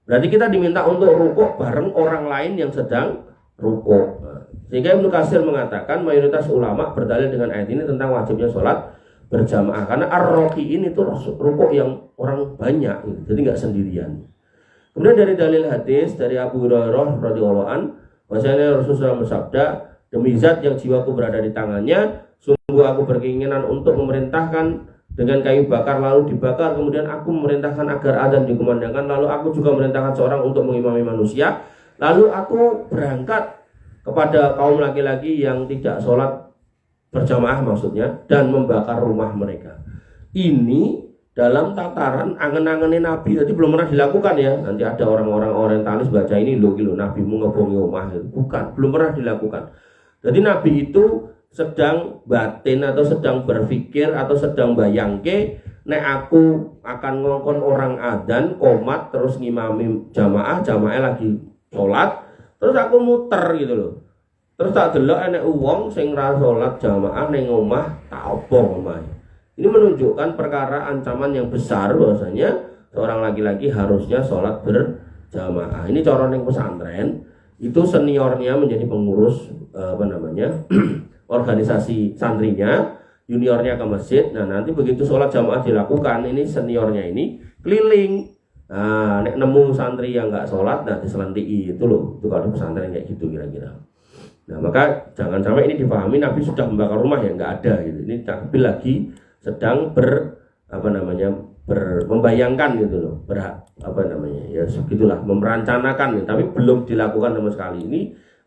Berarti kita diminta untuk rukuk bareng orang lain yang sedang rukuk. Sehingga Ibnu Katsir mengatakan mayoritas ulama berdalil dengan ayat ini tentang wajibnya sholat berjamaah, karena ar-raki'in itu rukuk yang orang banyak gitu. Jadi nggak sendirian. Kemudian dari dalil hadis dari Abu Hurairah radhiyallahu an, bahwasanya Rasulullah bersabda, demi zat yang jiwaku berada di tangannya, sungguh aku berkeinginan untuk memerintahkan dengan kayu bakar lalu dibakar, kemudian aku memerintahkan agar adzan dikumandangkan, lalu aku juga memerintahkan seorang untuk mengimami manusia, lalu aku berangkat kepada kaum laki-laki yang tidak sholat berjamaah maksudnya, dan membakar rumah mereka. Ini dalam tataran angen-angenin Nabi, jadi belum pernah dilakukan ya. Nanti ada orang-orang orientalis baca ini loh Nabi mau ngebohongi rumah, bukan, belum pernah dilakukan. Jadi Nabi itu sedang batin atau sedang berpikir atau sedang bayangke, nek aku akan ngongkon orang adzan komat terus ngimami jamaah lagi sholat, terus aku muter gitu loh. Terus tak delok enek wong sing ra sholat jamaah ning omah tak obong omahe. Ini menunjukkan perkara ancaman yang besar, bahwasanya seorang laki-laki harusnya sholat berjamaah. Ini cara ning pesantren itu seniornya menjadi pengurus organisasi santrinya, juniornya ke masjid. Nah nanti begitu sholat jamaah dilakukan, ini seniornya ini keliling. Nah, nek nemu santri yang nggak sholat, nah diselentii itu loh. Itu kalau pesantren kayak gitu kira-kira. Nah maka jangan sampai ini dipahami Nabi sudah membakar rumah, ya nggak ada gitu. Ini Nabi lagi sedang membayangkan gitu loh, ya segitulah, memerancanakan, tapi belum dilakukan sama sekali. Ini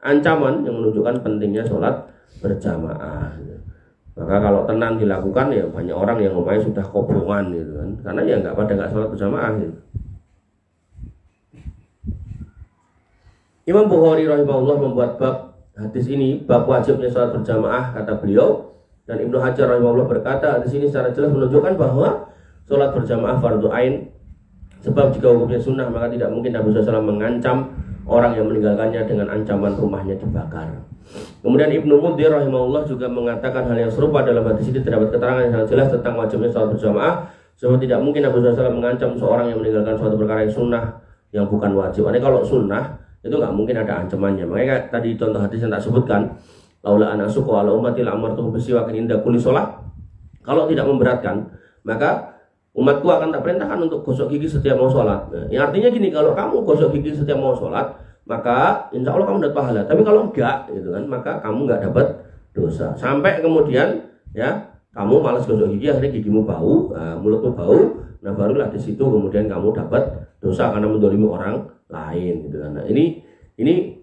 ancaman yang menunjukkan pentingnya sholat berjamaah. Maka kalau tenang dilakukan, ya banyak orang yang rumahnya sudah kobongan gitu kan, karena ya nggak sholat berjamaah gitu. Imam Bukhari rahimahullah membuat bab hadis ini, bab wajibnya sholat berjamaah, kata beliau. Dan Ibnu Hajar rahimahullah berkata, di sini secara jelas menunjukkan bahwa sholat berjamaah fardu ain. Sebab jika hukumnya sunnah, maka tidak mungkin Nabi SAW mengancam orang yang meninggalkannya dengan ancaman rumahnya dibakar. Kemudian Ibnu Mundhir rahimahullah juga mengatakan hal yang serupa. Dalam hadis ini terdapat keterangan yang sangat jelas tentang wajibnya sholat berjamaah. Sebab tidak mungkin Nabi SAW mengancam seorang yang meninggalkan suatu perkara yang sunnah yang bukan wajib. Ini kalau sunnah itu nggak mungkin ada ancamannya. Makanya tadi contoh hadis yang tak sebutkan, laula an asuqu ala ummati la amartuhum bisiwakin inda kulli shalah. Kalau tidak memberatkan, maka umatku akan tak perintahkan untuk gosok gigi setiap mau sholat. Nah, yang artinya gini, kalau kamu gosok gigi setiap mau sholat, maka insya Allah kamu dapat pahala. Tapi kalau enggak, gitu kan, maka kamu enggak dapat dosa. Sampai kemudian ya kamu malas gosok gigi, akhirnya gigimu bau, mulutmu bau. Nah barulah di situ kemudian kamu dapat dosa karena mendolimi orang lain, gitu kan. Nah, ini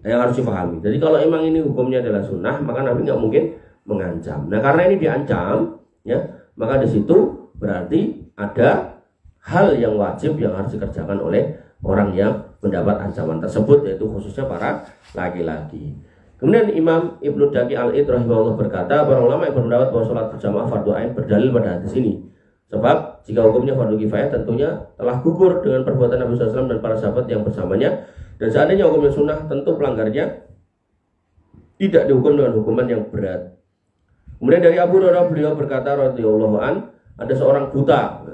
yang harus dipahami. Jadi kalau emang ini hukumnya adalah sunnah, maka Nabi nggak mungkin mengancam. Nah karena ini diancam, ya maka di situ berarti ada hal yang wajib yang harus dikerjakan oleh orang yang mendapat ancaman tersebut, yaitu khususnya para laki-laki. Kemudian Imam Ibnu Daqi Al-Id rahimahullah berkata, para ulama yang berpendapat bahwa sholat berjamaah fardu ain berdalil pada hadis ini. Sebab jika hukumnya fardu kifayah tentunya telah gugur dengan perbuatan Nabi SAW dan para sahabat yang bersamanya. Dan seandainya hukumnya sunnah, tentu pelanggarnya tidak dihukum dengan hukuman yang berat. Kemudian dari Abu Hurairah beliau berkata radhiyallahu an, ada seorang buta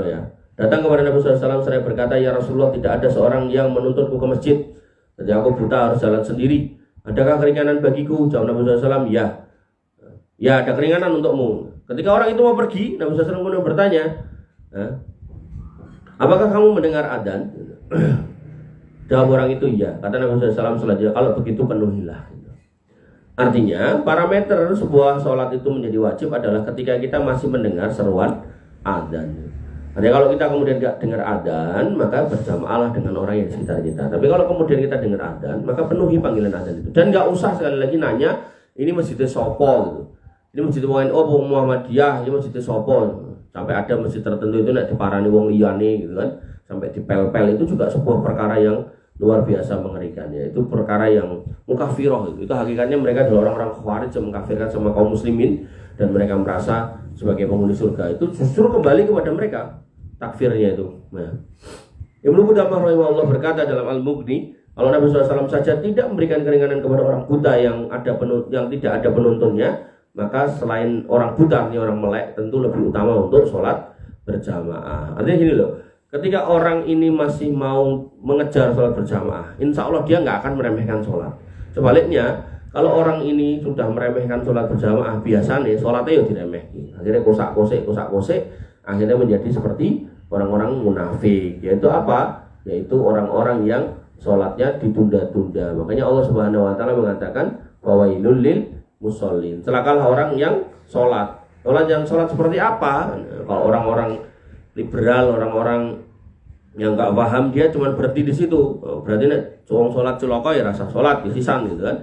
ya, datang kepada Nabi SAW seraya berkata, ya Rasulullah, tidak ada seorang yang menuntutku ke masjid. Jadi aku buta, harus jalan sendiri. Adakah keringanan bagiku? Jawab Nabi SAW, ya. Ya, ada keringanan untukmu. Ketika orang itu mau pergi, Nabi SAW kemudian bertanya, apakah kamu mendengar adzan? Jawab orang itu, ya. Kata Nabi SAW selanjutnya, kalau begitu penuhilah. Artinya, parameter sebuah sholat itu menjadi wajib adalah ketika kita masih mendengar seruan adzan. Artinya kalau kita kemudian tidak dengar adzan, maka berjamaahlah dengan orang yang di sekitar kita. Tapi kalau kemudian kita dengar adzan, maka penuhi panggilan adzan itu. Dan nggak usah sekali lagi nanya, ini masjidnya sopo gitu. Ini masjid Muhammadiyah, ini masjid sopo. Sampai ada masjid tertentu itu nak diparani wong liyane gitu kan. Sampai dipel-pel, itu juga sebuah perkara yang luar biasa mengerikan ya. Itu perkara yang mukafiroh itu hakikatnya mereka adalah orang-orang khawarij yang mengkafirkan sama kaum muslimin dan mereka merasa sebagai penghuni surga. Itu justru kembali kepada mereka takfirnya itu. Nah, Ibnu Qudamah rahimahullah berkata dalam Al-Mughni, kalau Nabi SAW saja tidak memberikan keringanan kepada orang buta yang tidak ada penuntunnya, maka selain orang buta, ini orang melek, tentu lebih utama untuk sholat berjamaah. Artinya gini loh, ketika orang ini masih mau mengejar sholat berjamaah, insya Allah dia nggak akan meremehkan sholat. Sebaliknya, kalau orang ini sudah meremehkan sholat berjamaah, biasanya sholatnya ya diremehkan. Akhirnya kosak-kosek, akhirnya menjadi seperti orang-orang munafik. Yaitu apa? Yaitu orang-orang yang sholatnya ditunda-tunda. Makanya Allah Subhanahu Wa Taala mengatakan fawailul lil musallin. Celakalah orang yang sholat. Sholat seperti apa? Kalau orang-orang liberal, orang-orang yang nggak paham, dia cuma berhenti di situ. Berarti nek wong sholat celaka ya rasa sholat di sisan gitu kan.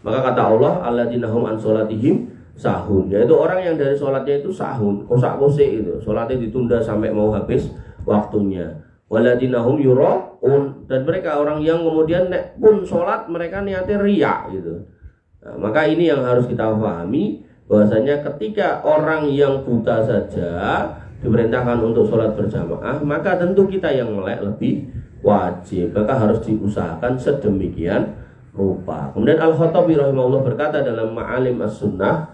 Maka kata Allah, alladzina hum an sholatihim sahun, yaitu orang yang dari sholatnya itu sahun, kosak-kosek itu, sholatnya ditunda sampai mau habis waktunya. Walladzina hum yura'un, dan mereka orang yang kemudian nek pun sholat mereka niatnya riya gitu. Nah, maka ini yang harus kita pahami, bahwasanya ketika orang yang buta saja diperintahkan untuk sholat berjamaah, maka tentu kita yang melek lebih wajib, maka harus diusahakan sedemikian rupa. Kemudian Al-Khattabi rahimahullah berkata dalam Ma'alim Sunnah,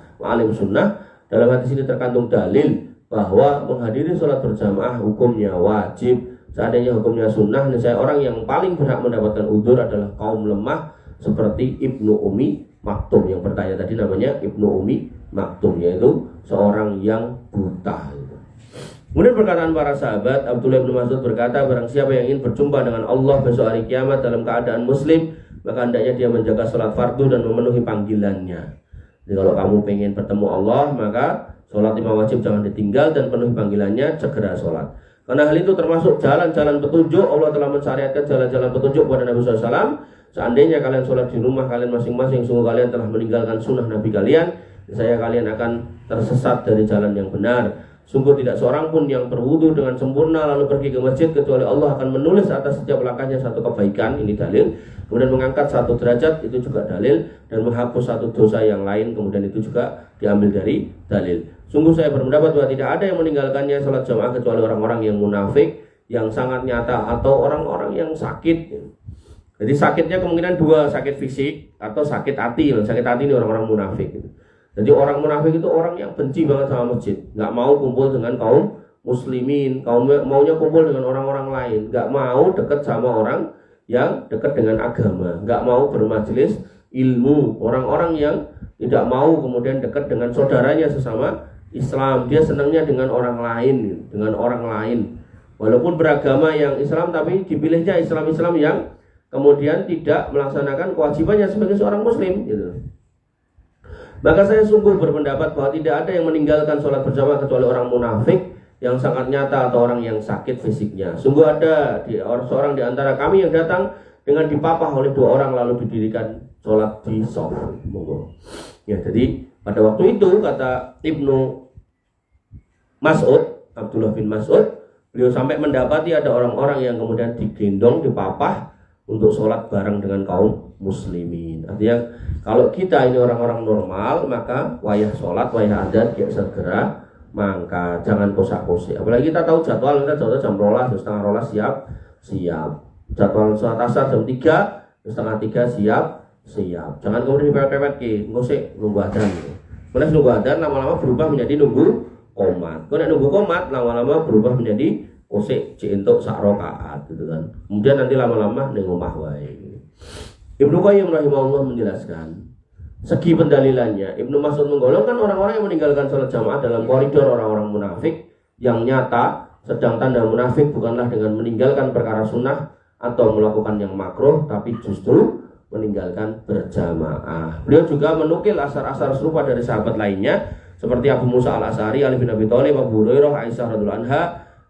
dalam hadis ini terkandung dalil bahwa menghadiri sholat berjamaah hukumnya wajib. Seandainya hukumnya sunnah, saya orang yang paling berhak mendapatkan udzur adalah kaum lemah seperti Ibnu Ummi Maktum. Yang bertanya tadi namanya Ibnu Ummi Maktum, yaitu seorang yang buta. Kemudian perkataan para sahabat, Abdullah bin Mas'ud berkata, barang siapa yang ingin berjumpa dengan Allah besok hari kiamat dalam keadaan muslim, maka hendaknya dia menjaga sholat fardu dan memenuhi panggilannya. Jadi kalau kamu pengen bertemu Allah, maka sholat 5 wajib jangan ditinggal dan penuhi panggilannya, segera sholat. Karena hal itu termasuk jalan-jalan petunjuk. Allah telah mensyariatkan jalan-jalan petunjuk kepada Nabi SAW. Seandainya kalian sholat di rumah kalian masing-masing, sungguh kalian telah meninggalkan sunnah Nabi kalian. Saya kalian akan tersesat dari jalan yang benar. Sungguh tidak seorang pun yang berwudu dengan sempurna lalu pergi ke masjid kecuali Allah akan menulis atas setiap langkahnya satu kebaikan, ini dalil. Kemudian mengangkat satu derajat, itu juga dalil. Dan menghapus satu dosa yang lain, kemudian itu juga diambil dari dalil. Sungguh saya berpendapat bahwa tidak ada yang meninggalkannya sholat jamaah kecuali orang-orang yang munafik, yang sangat nyata, atau orang-orang yang sakit. Jadi sakitnya kemungkinan dua, sakit fisik atau sakit hati. Sakit hati ini orang-orang munafik. Jadi orang munafik itu orang yang benci banget sama masjid, nggak mau kumpul dengan kaum muslimin, maunya kumpul dengan orang-orang lain, nggak mau dekat sama orang yang dekat dengan agama, nggak mau bermajelis ilmu, orang-orang yang tidak mau kemudian dekat dengan saudaranya sesama Islam, dia senangnya dengan orang lain, walaupun beragama yang Islam, tapi dipilihnya Islam-Islam yang kemudian tidak melaksanakan kewajibannya sebagai seorang muslim gitu. Maka saya sungguh berpendapat bahwa tidak ada yang meninggalkan sholat berjamaah kecuali orang munafik yang sangat nyata atau orang yang sakit fisiknya. Sungguh ada seorang di antara kami yang datang dengan dipapah oleh 2 orang lalu didirikan sholat di shaf. Ya, jadi pada waktu itu kata Ibnu Mas'ud, Abdullah bin Mas'ud, beliau sampai mendapati ada orang-orang yang kemudian digendong, dipapah untuk sholat bareng dengan kaum muslimin. Artinya kalau kita ini orang-orang normal, maka wayah sholat, wayah adzan segera mangkat, jangan kosak-kosik. Apalagi kita tahu jadwal, kita jadwal jam 12, setengah 12 siap. Jadwal sholat asar jam 3, setengah 3 siap. Jangan kemudian dipepet-pepet ki, ngosik nunggu adzan. Kemudian nunggu adzan lama-lama berubah menjadi nunggu qomat. Kalau nunggu qomat lama-lama berubah menjadi kosik entuk sak rakaat gitu kan. Kemudian nanti lama-lama ning omah wae. Ibnu Qayyim rahimahullah menjelaskan segi pendalilannya. Ibnu Mas'ud menggolongkan orang-orang yang meninggalkan sholat jamaah dalam koridor orang-orang munafik yang nyata, sedang tanda munafik bukanlah dengan meninggalkan perkara sunnah atau melakukan yang makruh, tapi justru meninggalkan berjamaah. Beliau juga menukil asar-asar serupa dari sahabat lainnya seperti Abu Musa al-Asy'ari, Ali bin Abi Thalib, Abu Hurairah, Aisyah radhiyallahu anha,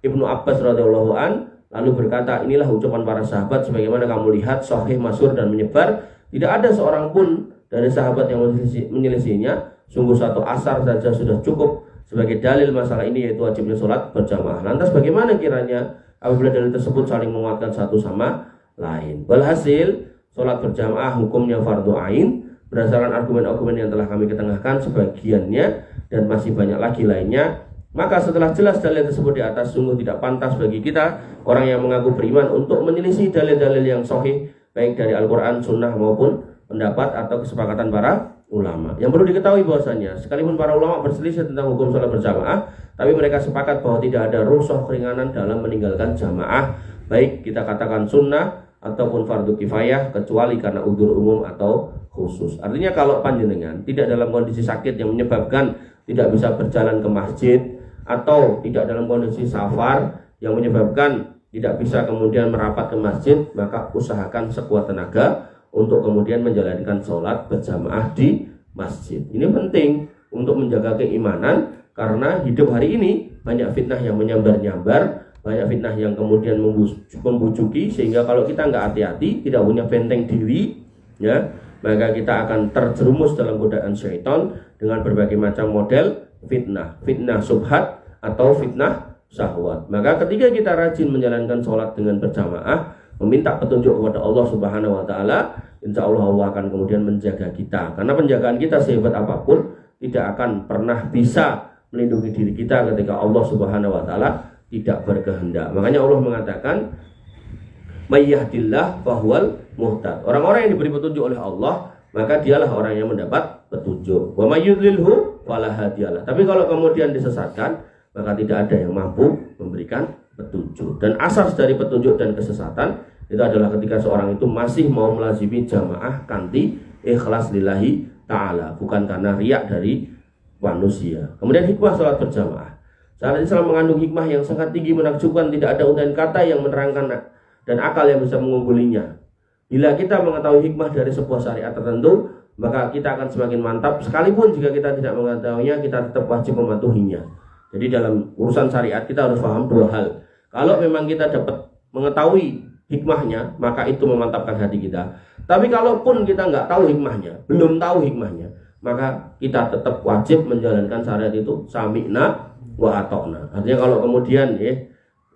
Ibnu Abbas radhiyallahu an, lalu berkata, inilah ucapan para sahabat sebagaimana kamu lihat, sahih, masyhur dan menyebar. Tidak ada seorang pun dari sahabat yang menyelisihinya. Sungguh satu asar saja sudah cukup sebagai dalil masalah ini, yaitu wajibnya sholat berjamaah. Lantas bagaimana kiranya apabila dalil tersebut saling menguatkan satu sama lain? Walhasil, sholat berjamaah hukumnya fardu ain berdasarkan argumen-argumen yang telah kami ketengahkan sebagiannya dan masih banyak lagi lainnya. Maka setelah jelas dalil tersebut di atas, sungguh tidak pantas bagi kita orang yang mengaku beriman untuk menyelisih dalil-dalil yang sahih baik dari Al-Quran, Sunnah maupun pendapat atau kesepakatan para ulama. Yang perlu diketahui bahwasanya sekalipun para ulama berselisih tentang hukum sholat berjamaah, tapi mereka sepakat bahwa tidak ada rukhsah keringanan dalam meninggalkan jamaah, baik kita katakan sunnah ataupun fardu kifayah, kecuali karena udzur umum atau khusus. Artinya kalau panjenengan tidak dalam kondisi sakit yang menyebabkan tidak bisa berjalan ke masjid, atau tidak dalam kondisi safar yang menyebabkan tidak bisa kemudian merapat ke masjid, maka usahakan sekuat tenaga untuk kemudian menjalankan sholat berjamaah di masjid. Ini penting untuk menjaga keimanan, karena hidup hari ini banyak fitnah yang menyambar-nyambar, banyak fitnah yang kemudian membujuki, sehingga kalau kita nggak hati-hati, tidak punya benteng diri, ya, maka kita akan terjerumus dalam godaan syaitan dengan berbagai macam model fitnah subhat atau fitnah syahwat. Maka ketika kita rajin menjalankan sholat dengan berjamaah, meminta petunjuk kepada Allah Subhanahu wa taala, insya Allah Allah akan kemudian menjaga kita. Karena penjagaan kita sehebat apapun tidak akan pernah bisa melindungi diri kita ketika Allah Subhanahu wa taala tidak berkehendak. Makanya Allah mengatakan, may yahdillah fahuwal muhtad. Orang-orang yang diberi petunjuk oleh Allah, maka dialah orang yang mendapat petunjuk. Wa may yudlilhu fala hadiyalah. Tapi kalau kemudian disesatkan, maka tidak ada yang mampu memberikan petunjuk. Dan asas dari petunjuk dan kesesatan itu adalah ketika seorang itu masih mau melazimi jamaah kanti ikhlas lillahi ta'ala, bukan karena riak dari manusia. Kemudian hikmah sholat berjamaah. Syariat Islam mengandung hikmah yang sangat tinggi, menakjubkan, tidak ada untayan kata yang menerangkan dan akal yang bisa mengunggulinya. Bila kita mengetahui hikmah dari sebuah syariat tertentu, maka kita akan semakin mantap. Sekalipun jika kita tidak mengetahuinya, kita tetap wajib mematuhinya. Jadi dalam urusan syariat kita harus paham dua hal. Kalau memang kita dapat mengetahui hikmahnya, maka itu memantapkan hati kita. Tapi kalaupun kita nggak tahu hikmahnya, belum tahu hikmahnya, maka kita tetap wajib menjalankan syariat itu sami'na wa ata'na. Artinya kalau kemudian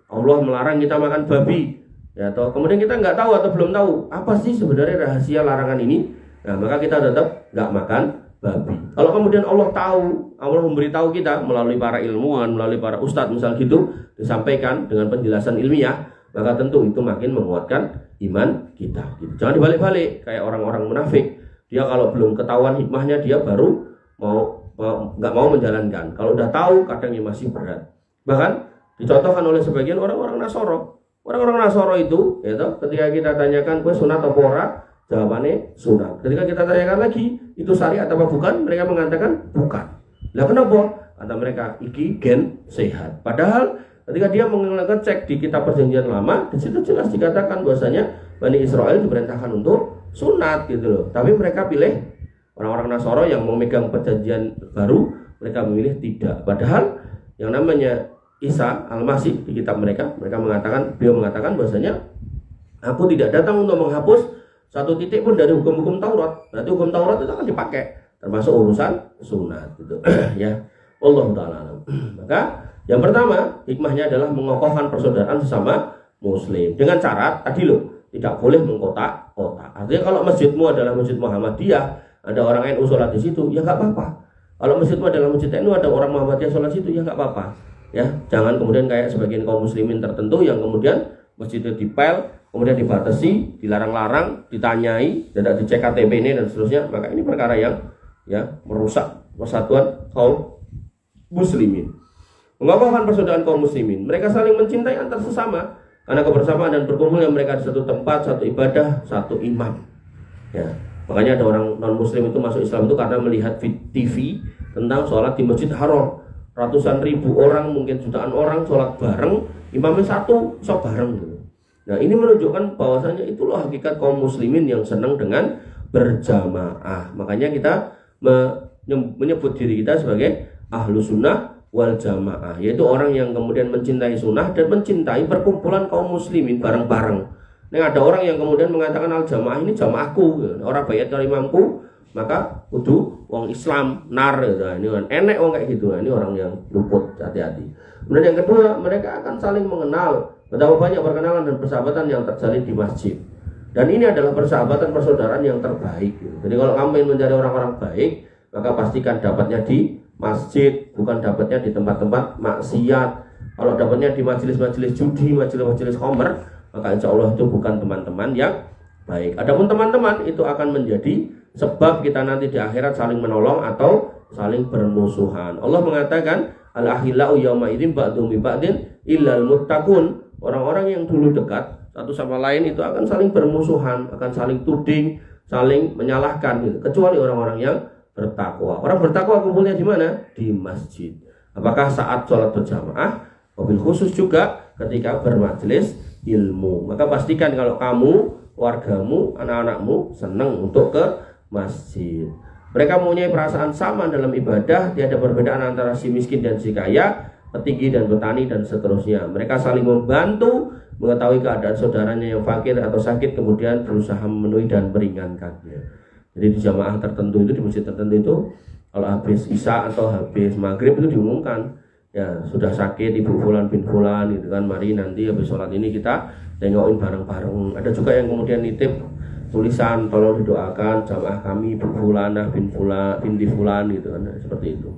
Allah melarang kita makan babi, ya, atau kemudian kita nggak tahu atau belum tahu apa sih sebenarnya rahasia larangan ini, nah maka kita tetap nggak makan babi. Kalau kemudian Allah tahu, Allah memberitahu kita melalui para ilmuwan, melalui para ustadz misal gitu, disampaikan dengan penjelasan ilmiah, maka tentu itu makin menguatkan iman kita gitu. Jangan dibalik-balik kayak orang-orang munafik. Dia kalau belum ketahuan hikmahnya, dia baru nggak mau menjalankan. Kalau udah tahu, kadangnya masih berat. Bahkan dicontohkan oleh sebagian orang-orang Nasoro. Orang-orang Nasoro itu, ya toh, ketika kita tanyakan, "Kowe sunat apa ora?" Jawabannya sunat. Ketika kita tanyakan lagi, itu syariat apa bukan? Mereka mengatakan bukan. Lah kenapa? Kata mereka, iki gen sehat. Padahal ketika dia mengecek di kitab perjanjian lama, di situ jelas dikatakan bahwasanya Bani Israel diperintahkan untuk sunat gitu loh. Tapi mereka pilih, orang-orang Nasoro yang memegang perjanjian baru, mereka memilih tidak. Padahal yang namanya Isa Al-Masih di kitab mereka mengatakan, beliau mengatakan bahwasanya aku tidak datang untuk menghapus satu titik pun dari hukum-hukum Taurat. Berarti hukum Taurat itu akan dipakai, termasuk urusan sunat gitu. Ya, Allah Ta'ala. Maka yang pertama, hikmahnya adalah mengokohkan persaudaraan sesama muslim dengan syarat tadi loh, tidak boleh mengkotak-kotak. Artinya kalau masjidmu adalah masjid Muhammadiyah, ada orang NU sholat di situ, ya nggak apa-apa. Kalau masjidmu adalah masjid NU, ada orang Muhammadiyah sholat situ, ya nggak apa-apa. Ya, jangan kemudian kayak sebagian kaum muslimin tertentu yang kemudian masjidnya dipel, kemudian dibatasi, dilarang-larang, ditanyai, tidak dicek KTP ini dan seterusnya. Maka ini perkara yang ya merusak persatuan kaum muslimin. Mengokohkan persaudaraan kaum muslimin. Mereka saling mencintai antar sesama karena kebersamaan dan berkumpulnya mereka di satu tempat, satu ibadah, satu imam. Ya. Makanya ada orang non-muslim itu masuk Islam itu karena melihat TV tentang sholat di Masjid Haram. Ratusan ribu orang, mungkin jutaan orang sholat bareng, imamnya satu, sholat bareng gitu. Nah ini menunjukkan bahwasanya itulah hakikat kaum muslimin yang senang dengan berjamaah. Makanya kita menyebut diri kita sebagai ahlu sunnah wal jamaah, yaitu orang yang kemudian mencintai sunnah dan mencintai perkumpulan kaum muslimin bareng-bareng. Nah ada orang yang kemudian mengatakan al jamaah ini jamaahku, orang bayat kali imamku, maka kudu wong Islam nar. Nah, ini kan enek wong kayak gitu. Nah, ini orang yang luput, hati-hati. Kemudian yang kedua, mereka akan saling mengenal. Betapa banyak perkenalan dan persahabatan yang terjalin di masjid. Dan ini adalah persahabatan persaudaraan yang terbaik. Jadi kalau kamu ingin mencari orang-orang baik, maka pastikan dapatnya di masjid, bukan dapatnya di tempat-tempat maksiat. Kalau dapatnya di majelis-majelis judi, majelis-majelis khamr, maka insya Allah itu bukan teman-teman yang baik. Adapun teman-teman itu akan menjadi sebab kita nanti di akhirat saling menolong atau saling bermusuhan. Allah mengatakan al-akhillau yawma idzin ba'dhum bi ba'din illal muttaqun. Orang-orang yang dulu dekat satu sama lain itu akan saling bermusuhan, akan saling tuding, saling menyalahkan gitu. Kecuali orang-orang yang bertakwa. Orang bertakwa kumpulnya di mana? Di masjid. Apakah saat sholat berjamaah? Mobil khusus juga ketika bermajelis ilmu. Maka pastikan kalau kamu, wargamu, anak-anakmu senang untuk ke masjid. Mereka mempunyai perasaan sama dalam ibadah, tiada perbedaan antara si miskin dan si kaya, petinggi dan petani dan seterusnya. Mereka saling membantu, mengetahui keadaan saudaranya yang fakir atau sakit, kemudian berusaha memenuhi dan meringankannya. Jadi di jamaah tertentu itu, di masjid tertentu itu, kalau habis isya atau habis maghrib itu diumumkan, ya sudah sakit ibu fulan bin fulan gitu kan, mari nanti habis sholat ini kita tengokin bareng-bareng. Ada juga yang kemudian nitip tulisan, tolong didoakan jamaah kami Bu Fulanah binti Fulan gitu kan, seperti itu.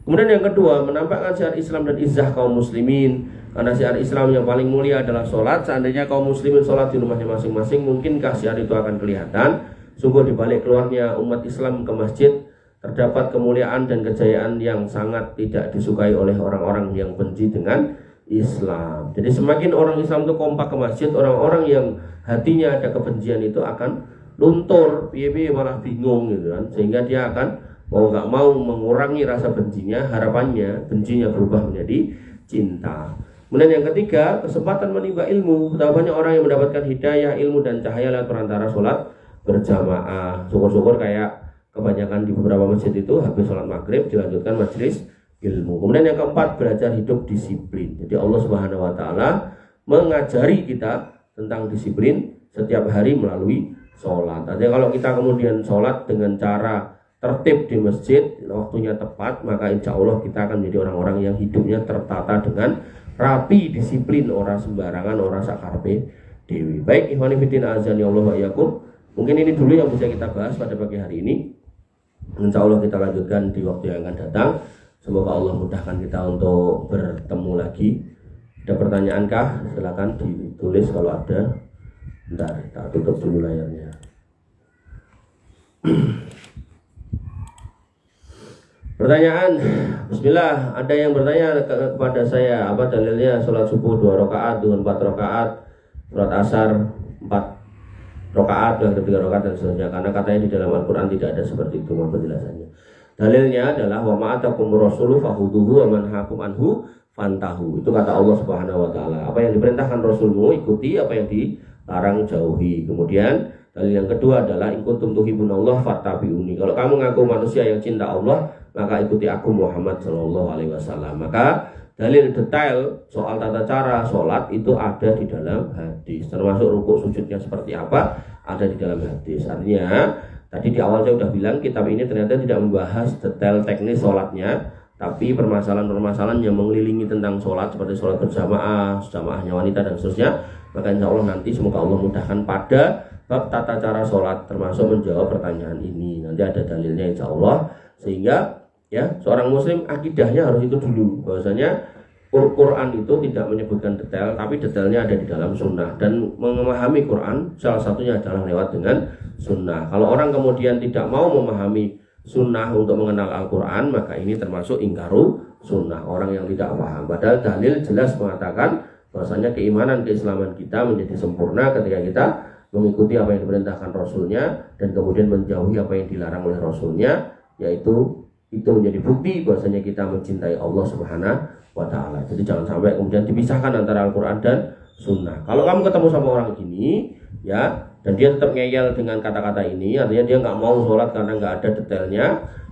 Kemudian yang kedua, menampakkan syiar Islam dan izzah kaum muslimin. Karena syiar Islam yang paling mulia adalah sholat. Seandainya kaum muslimin sholat di rumahnya masing-masing, mungkinkah syiar itu akan kelihatan? Sungguh di balik keluarnya umat Islam ke masjid terdapat kemuliaan dan kejayaan yang sangat tidak disukai oleh orang-orang yang benci dengan Islam. Jadi semakin orang Islam itu kompak ke masjid, orang-orang yang hatinya ada kebencian itu akan luntur, piye-piye malah bingung gitu kan, sehingga dia akan mau nggak mau mengurangi rasa bencinya, harapannya bencinya berubah menjadi cinta. Kemudian yang ketiga, kesempatan menimba ilmu. Betapa banyak orang yang mendapatkan hidayah, ilmu dan cahaya lewat perantara sholat berjamaah. Syukur-syukur kayak kebanyakan di beberapa masjid itu habis sholat maghrib dilanjutkan majelis ilmu. Kemudian yang keempat, belajar hidup disiplin. Jadi Allah Subhanahu wa taala mengajari kita tentang disiplin setiap hari melalui sholat. Jadi kalau kita kemudian sholat dengan cara tertib di masjid, waktunya tepat, maka insya Allah kita akan menjadi orang-orang yang hidupnya tertata dengan rapi, disiplin, orang sembarangan, orang sakarpe dewi. Baik, ikhwani fillah azani Allah wa iyyakum. Mungkin ini dulu yang bisa kita bahas pada pagi hari ini. Insya Allah kita lanjutkan di waktu yang akan datang. Semoga Allah mudahkan kita untuk bertemu lagi. Ada pertanyaan kah? Silakan ditulis kalau ada. Bentar, kita tutup dulu layarnya. Pertanyaan, bismillah. Ada yang bertanya kepada saya, apa dalilnya sholat subuh 2 rakaat dengan 4 rakaat, sholat asar 4 rakaat dengan 3 rakaat dan seterusnya? Karena katanya di dalam Al-Quran tidak ada seperti itu. Mohon penjelasannya. Dalilnya adalah wa ma'atakum rasulu fahuduhu wa manhakum anhu fantahu. Itu kata Allah Subhanahu wa taala. Apa yang diperintahkan Rasulmu ikuti, apa yang dilarang jauhi. Kemudian dalil yang kedua adalah in kuntum tuhibbunallah fattabi'uni. Kalau kamu ngaku manusia yang cinta Allah, maka ikuti aku Muhammad sallallahu alaihi wasallam. Maka dalil detail soal tata cara sholat itu ada di dalam hadis. Termasuk rukuk sujudnya seperti apa, ada di dalam hadis. Artinya tadi di awal saya sudah bilang kitab ini ternyata tidak membahas detail teknis sholatnya, tapi permasalahan-permasalahan yang mengelilingi tentang sholat seperti sholat berjamaah, jamaahnya wanita dan seterusnya. Maka insya Allah nanti semoga Allah mudahkan pada bab tata cara sholat termasuk menjawab pertanyaan ini. Nanti ada dalilnya insya Allah, sehingga Ya, seorang muslim akidahnya harus itu dulu, bahwasanya Quran itu tidak menyebutkan detail, tapi detailnya ada di dalam sunnah. Dan memahami Quran salah satunya adalah lewat dengan sunnah. Kalau orang kemudian tidak mau memahami sunnah untuk mengenal Al-Quran, maka ini termasuk ingkaru sunnah, orang yang tidak paham. Padahal dalil jelas mengatakan bahwasanya keimanan keislaman kita menjadi sempurna ketika kita mengikuti apa yang diperintahkan Rasulnya dan kemudian menjauhi apa yang dilarang oleh Rasulnya, yaitu itu menjadi bukti bahwasanya kita mencintai Allah Subhanahu wa ta'ala. Jadi jangan sampai kemudian dipisahkan antara Al-Quran dan sunnah. Kalau kamu ketemu sama orang gini, ya, dan dia tetap ngeyel dengan kata-kata ini, artinya dia nggak mau sholat karena nggak ada detailnya,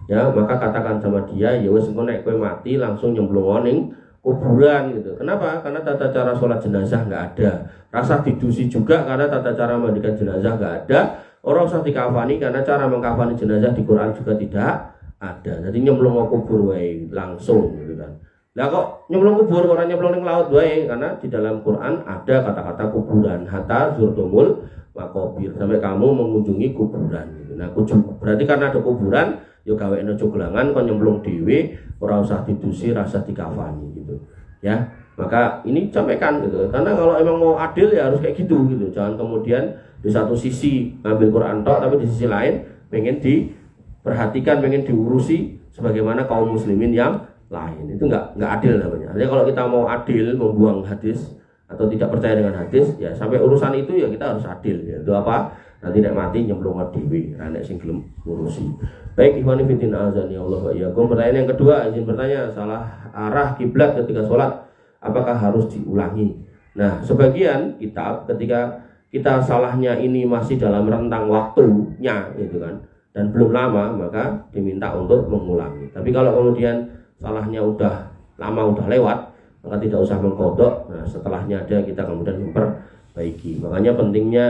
ya, maka katakan sama dia, ya wes engko nek kowe mati langsung nyemplung ning kuburan gitu. Kenapa? Karena tata cara sholat jenazah nggak ada. Rasa didusi juga karena tata cara mandikan jenazah nggak ada. Orang usah dikafani karena cara mengkafani jenazah di Quran juga tidak ada. Jadi nyemplung ke kubur wae langsung gitu kan. Lah kok nyemplung kubur, orang nyemplung ning laut wae, karena di dalam Quran ada kata-kata kuburan, hatta zurtumul maqabir, sampai kamu mengunjungi kuburan gitu. Nah, berarti karena ada kuburan, yo gawekno coglangan kon nyemplung dhewe, ora usah didusi, rasa dikafani gitu. Ya, maka ini sampaikan gitu. Karena kalau emang mau adil ya harus kayak gitu gitu. Jangan kemudian di satu sisi ngambil Quran tok, tapi di sisi lain pengen diperhatikan, pengen diurusi sebagaimana kaum muslimin yang lain. Itu nggak adil namanya. Artinya kalau kita mau adil, membuang hadis atau tidak percaya dengan hadis, ya sampai urusan itu ya kita harus adil. Ya. Itu apa? Nanti nek mati nyemplung dewi, nek sing gelem ngurusi. Baik, ikhwani fillah azani Allah wa iyyakum. Pertanyaan yang kedua, izin bertanya, salah arah kiblat ketika sholat apakah harus diulangi? Nah, sebagian kitab ketika kita salahnya ini masih dalam rentang waktunya gitu kan, dan belum lama, maka diminta untuk mengulangi. Tapi kalau kemudian salahnya udah lama, udah lewat, maka tidak usah mengkodok. Nah, setelahnya ada kita kemudian memperbaiki. Makanya pentingnya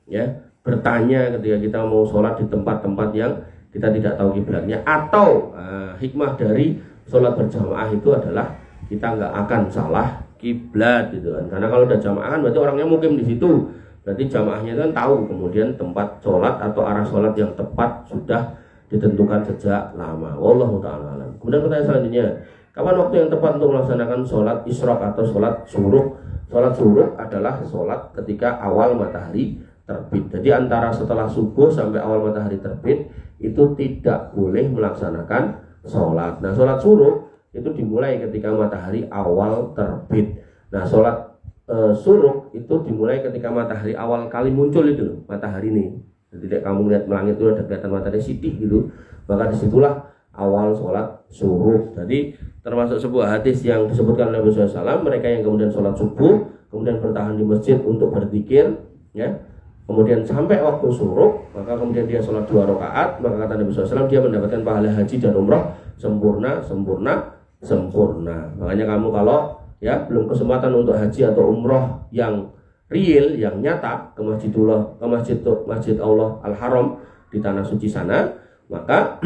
ya bertanya ketika kita mau sholat di tempat-tempat yang kita tidak tahu kiblatnya, atau hikmah dari sholat berjamaah itu adalah kita nggak akan salah kiblat gitu kan. Karena kalau udah jamaah kan berarti orangnya mukim di situ, berarti jamaahnya kan tahu kemudian tempat sholat atau arah sholat yang tepat sudah ditentukan sejak lama. Wallahu ta'ala alam. Kemudian pertanyaan selanjutnya, kapan waktu yang tepat untuk melaksanakan sholat isyraq atau sholat syuruk? Sholat syuruk adalah sholat ketika awal matahari terbit. Jadi antara setelah subuh sampai awal matahari terbit itu tidak boleh melaksanakan sholat. Nah, sholat syuruk itu dimulai ketika matahari awal terbit. Nah, sholat syuruk itu dimulai ketika matahari awal kali muncul itu loh, matahari ini. Jadi kamu lihat langit itu ada kelihatan matahari sithik gitu, maka disitulah awal sholat syuruk. Jadi termasuk sebuah hadis yang disebutkan oleh Nabi SAW, mereka yang kemudian sholat subuh, kemudian bertahan di masjid untuk berzikir, ya, kemudian sampai waktu syuruk, maka kemudian dia sholat 2 rakaat, maka kata Nabi SAW dia mendapatkan pahala haji dan umrah sempurna. Makanya kamu kalau ya belum kesempatan untuk haji atau umrah yang real, yang nyata ke masjid Allah Al-Haram di tanah suci sana, maka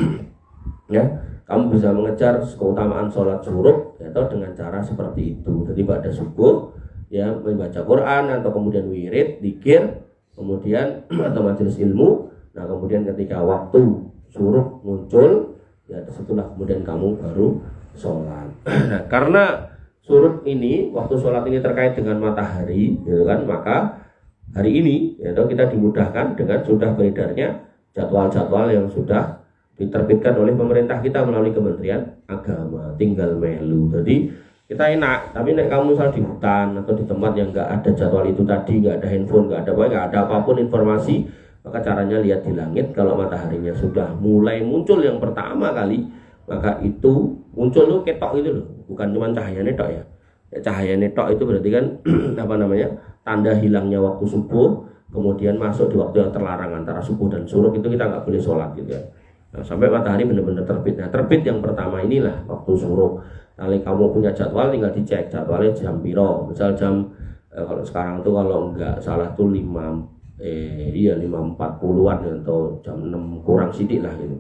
ya kamu bisa mengejar keutamaan sholat syuruk atau dengan cara seperti itu. Jadi pada subuh ya membaca Quran atau kemudian wirid, dzikir, kemudian atau majelis ilmu. Nah, kemudian ketika waktu syuruk muncul, ya setelah kemudian kamu baru sholat. Nah, karena syuruk ini, waktu sholat ini terkait dengan matahari, gitu kan, maka hari ini ya, kita dimudahkan dengan sudah beredarnya jadwal-jadwal yang sudah diterbitkan oleh pemerintah kita melalui Kementerian Agama. Tinggal melu. Jadi kita enak, tapi nek kamu misal di hutan atau di tempat yang nggak ada jadwal itu tadi, nggak ada handphone, nggak ada apapun informasi, maka caranya lihat di langit. Kalau mataharinya sudah mulai muncul yang pertama kali, maka itu muncul tuh ketok itu loh, bukan cuma cahaya netok ya. Cahaya netok itu berarti kan tanda hilangnya waktu subuh, kemudian masuk di waktu yang terlarang antara subuh dan syuruk, itu kita nggak boleh sholat gitu ya. Nah, sampai matahari benar-benar terbit. Nah, terbit yang pertama inilah waktu syuruk. Kalau kamu punya jadwal tinggal dicek jadwalnya jam piro. Misal jam kalau sekarang tuh kalau nggak salah tuh 5.40-an atau jam 6 kurang sidik lah gitu.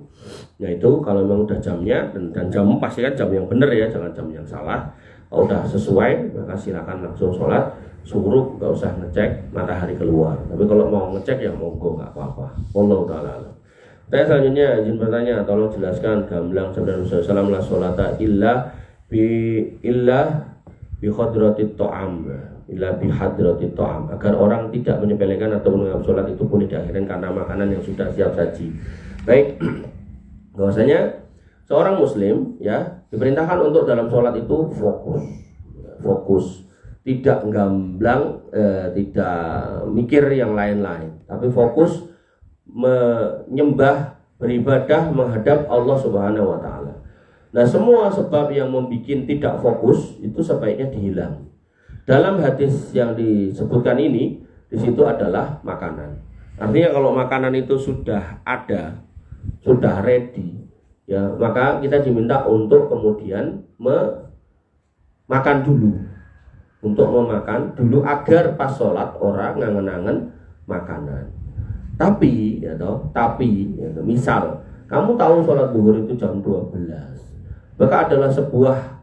Nah, itu kalau memang udah jamnya dan jam pasti kan jam yang benar ya, jangan jam yang salah. Kalau udah sesuai maka silakan langsung sholat syuruk, nggak usah ngecek matahari keluar. Tapi kalau mau ngecek ya monggo, nggak apa-apa. Wallahu ta'ala. Saya selanjutnya izin bertanya, tolong jelaskan gamblang sabda Rasulullah SAW la sholata illa bi hadratit ta'am, illa bi hadratit ta'am, agar orang tidak menyepelekan atau menganggap sholat itu boleh diakhirkan karena makanan yang sudah siap saji. Baik, bahwasanya seorang muslim ya diperintahkan untuk dalam sholat itu fokus, tidak gamblang, tidak mikir yang lain-lain, tapi fokus menyembah, beribadah menghadap Allah Subhanahu wa taala. Nah, semua sebab yang membuat tidak fokus itu sebaiknya dihilang. Dalam hadis yang disebutkan ini, di situ adalah makanan. Artinya kalau makanan itu sudah ada, sudah ready, ya maka kita diminta untuk kemudian makan dulu. Untuk memakan dulu agar pas sholat orang ngangen-ngangen makanan. Tapi misal kamu tahu sholat zuhur itu jam 12, maka adalah sebuah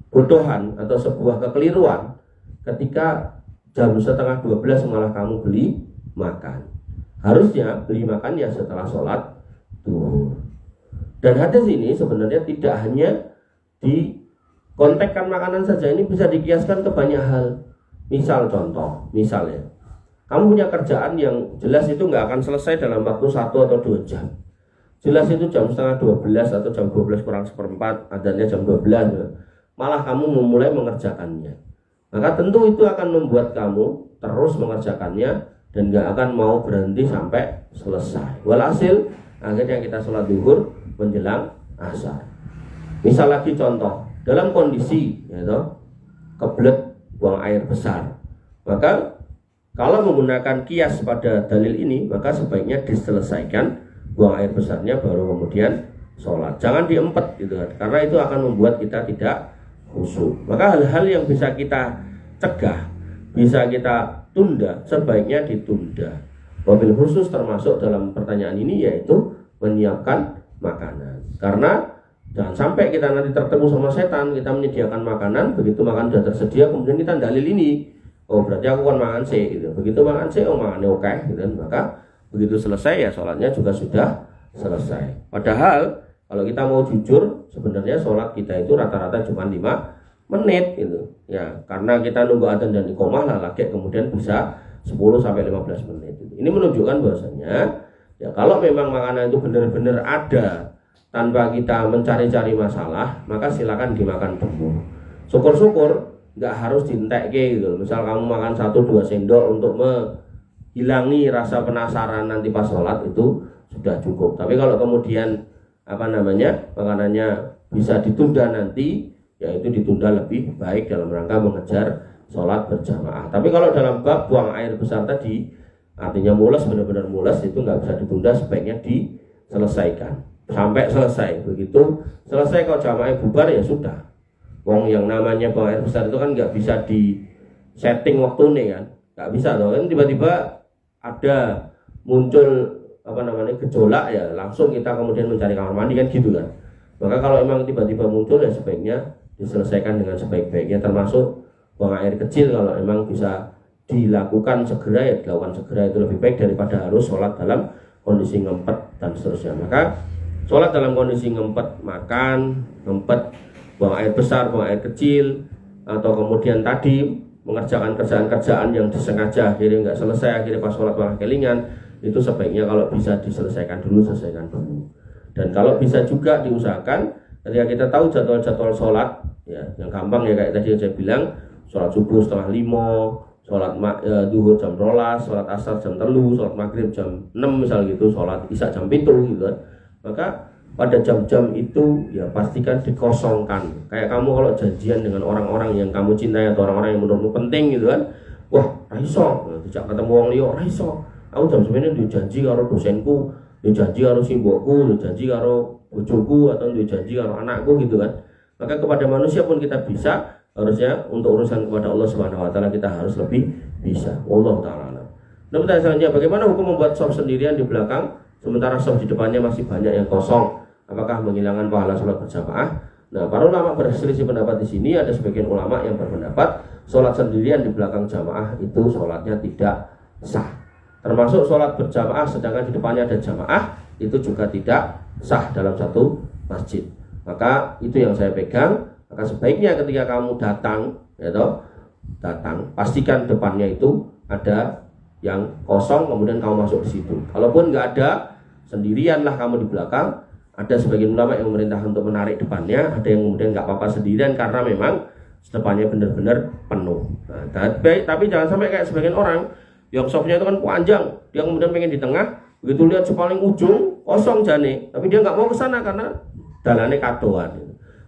kebodohan atau sebuah kekeliruan ketika jam setengah 12 malah kamu beli makan. Harusnya beli makan ya setelah sholat zuhur. Dan hadis ini sebenarnya tidak hanya dikontekskan makanan saja, ini bisa dikiaskan ke banyak hal. Misal contoh, misalnya kamu punya kerjaan yang jelas itu nggak akan selesai dalam waktu 1 atau 2 jam. Jelas itu jam setengah 12 atau jam 12 kurang seperempat, adanya jam 12, malah kamu memulai mengerjakannya. Maka tentu itu akan membuat kamu terus mengerjakannya dan nggak akan mau berhenti sampai selesai. Walhasil akhirnya kita sholat zuhur menjelang asar. Misal lagi contoh, dalam kondisi kebelet buang air besar, maka kalau menggunakan kias pada dalil ini, maka sebaiknya diselesaikan buang air besarnya baru kemudian sholat. Jangan diempet gitu kan, karena itu akan membuat kita tidak khusyuk. Maka hal-hal yang bisa kita cegah, bisa kita tunda, sebaiknya ditunda. Wabil khusus termasuk dalam pertanyaan ini yaitu menyiapkan makanan. Karena jangan sampai kita nanti tertipu sama setan, kita menyediakan makanan, begitu makan sudah tersedia, kemudian kita dalil ini. Oh berarti aku kan makan C gitu. Begitu makan C, oh makannya oke gitu. Maka begitu selesai ya sholatnya juga sudah selesai. Padahal kalau kita mau jujur, sebenarnya sholat kita itu rata-rata cuma 5 menit gitu. Ya, karena kita nunggu adzan dan iqomah lah lagi kemudian bisa 10 sampai 15 menit. Ini menunjukkan bahwasanya ya kalau memang makanan itu benar-benar ada tanpa kita mencari-cari masalah, maka silakan dimakan dulu. Syukur-syukur nggak harus dientek gitu. Misal kamu makan 1-2 sendok untuk menghilangi rasa penasaran nanti pas sholat itu sudah cukup. Tapi kalau kemudian makanannya bisa ditunda nanti, yaitu ditunda lebih baik dalam rangka mengejar sholat berjamaah. Tapi kalau dalam bab buang air besar tadi, artinya mules, benar-benar mules, itu nggak bisa ditunda, sebaiknya diselesaikan sampai selesai. Begitu selesai kalau jamaah bubar ya sudah. Wong yang namanya buang air besar itu kan nggak bisa di setting waktu nih kan, nggak bisa loh kan, tiba-tiba ada muncul gejolak ya langsung kita kemudian mencari kamar mandi kan gitu kan. Maka kalau emang tiba-tiba muncul ya sebaiknya diselesaikan dengan sebaik-baiknya, termasuk buang air kecil kalau emang bisa dilakukan segera ya dilakukan segera, itu lebih baik daripada harus sholat dalam kondisi ngempet dan seterusnya. Maka sholat dalam kondisi ngempet, makan, ngempet, buang air besar, buang air kecil, atau kemudian tadi mengerjakan kerjaan-kerjaan yang disengaja akhirnya nggak selesai, akhirnya pas sholat malah kelingan, itu sebaiknya kalau bisa diselesaikan dulu, selesaikan dulu. Dan kalau bisa juga diusahakan ketika kita tahu jadwal-jadwal sholat ya, yang gampang ya kayak tadi yang saya bilang, sholat subuh setengah 5, sholat zuhur jam 12, sholat asar jam 3, sholat maghrib jam 6 misal gitu, sholat isya jam 7 gitu kan. Maka pada jam-jam itu ya pastikan dikosongkan. Kayak kamu kalau janjian dengan orang-orang yang kamu cintai atau orang-orang yang menurutmu penting gitu kan, wah raiso, tidak ketemu wong liya raiso. Aku jam 9 dijanji karo dosenku, dijanji karo simbokku, dijanji karo bojoku, atau dijanji karo anakku gitu kan. Maka kepada manusia pun kita bisa, harusnya untuk urusan kepada Allah Subhanahu wa taala kita harus lebih bisa. Wallahu taala. Nah, pertanyaan selanjutnya, bagaimana hukum membuat shop sendirian di belakang sementara shop di depannya masih banyak yang kosong? Apakah menghilangkan pahala sholat berjamaah? Nah, para ulama berselisih pendapat di sini. Ada sebagian ulama yang berpendapat sholat sendirian di belakang jamaah itu sholatnya tidak sah. termasuk sholat berjamaah sedangkan di depannya ada jamaah, itu juga tidak sah dalam satu masjid. Maka itu yang saya pegang. Maka sebaiknya ketika kamu datang, pastikan depannya itu ada yang kosong, kemudian kamu masuk ke situ. Kalaupun nggak ada, sendirianlah kamu di belakang. Ada sebagian ulama yang memerintahkan untuk menarik depannya, ada yang kemudian nggak apa-apa sendirian karena memang depannya benar-benar penuh. Nah, tapi jangan sampai kayak sebagian orang yang sofnya itu kan panjang, dia kemudian pengen di tengah, begitu lihat sepaling ujung kosong jane, tapi dia nggak mau ke sana karena dalannya kadoan.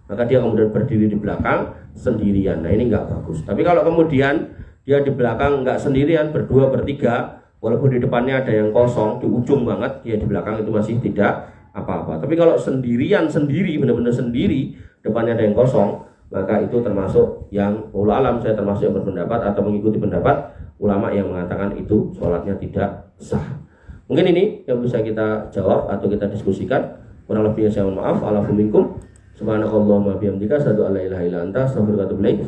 Maka dia kemudian berdiri di belakang sendirian. Nah ini nggak bagus. Tapi kalau kemudian dia di belakang nggak sendirian, berdua bertiga, walaupun di depannya ada yang kosong, di ujung banget, dia di belakang itu masih tidak apa-apa. Tapi kalau sendirian sendiri, benar-benar sendiri, depannya ada yang kosong, maka itu termasuk yang wallahu alam, saya termasuk yang berpendapat atau mengikuti pendapat ulama yang mengatakan itu sholatnya tidak sah. Mungkin ini yang bisa kita jawab atau kita diskusikan. Kurang lebihnya saya mohon maaf. Alhamdulillah. Subhanakallahumma bihamdika asyhadu an la ilaha illa anta astaghfiruka wa atubu ilaik.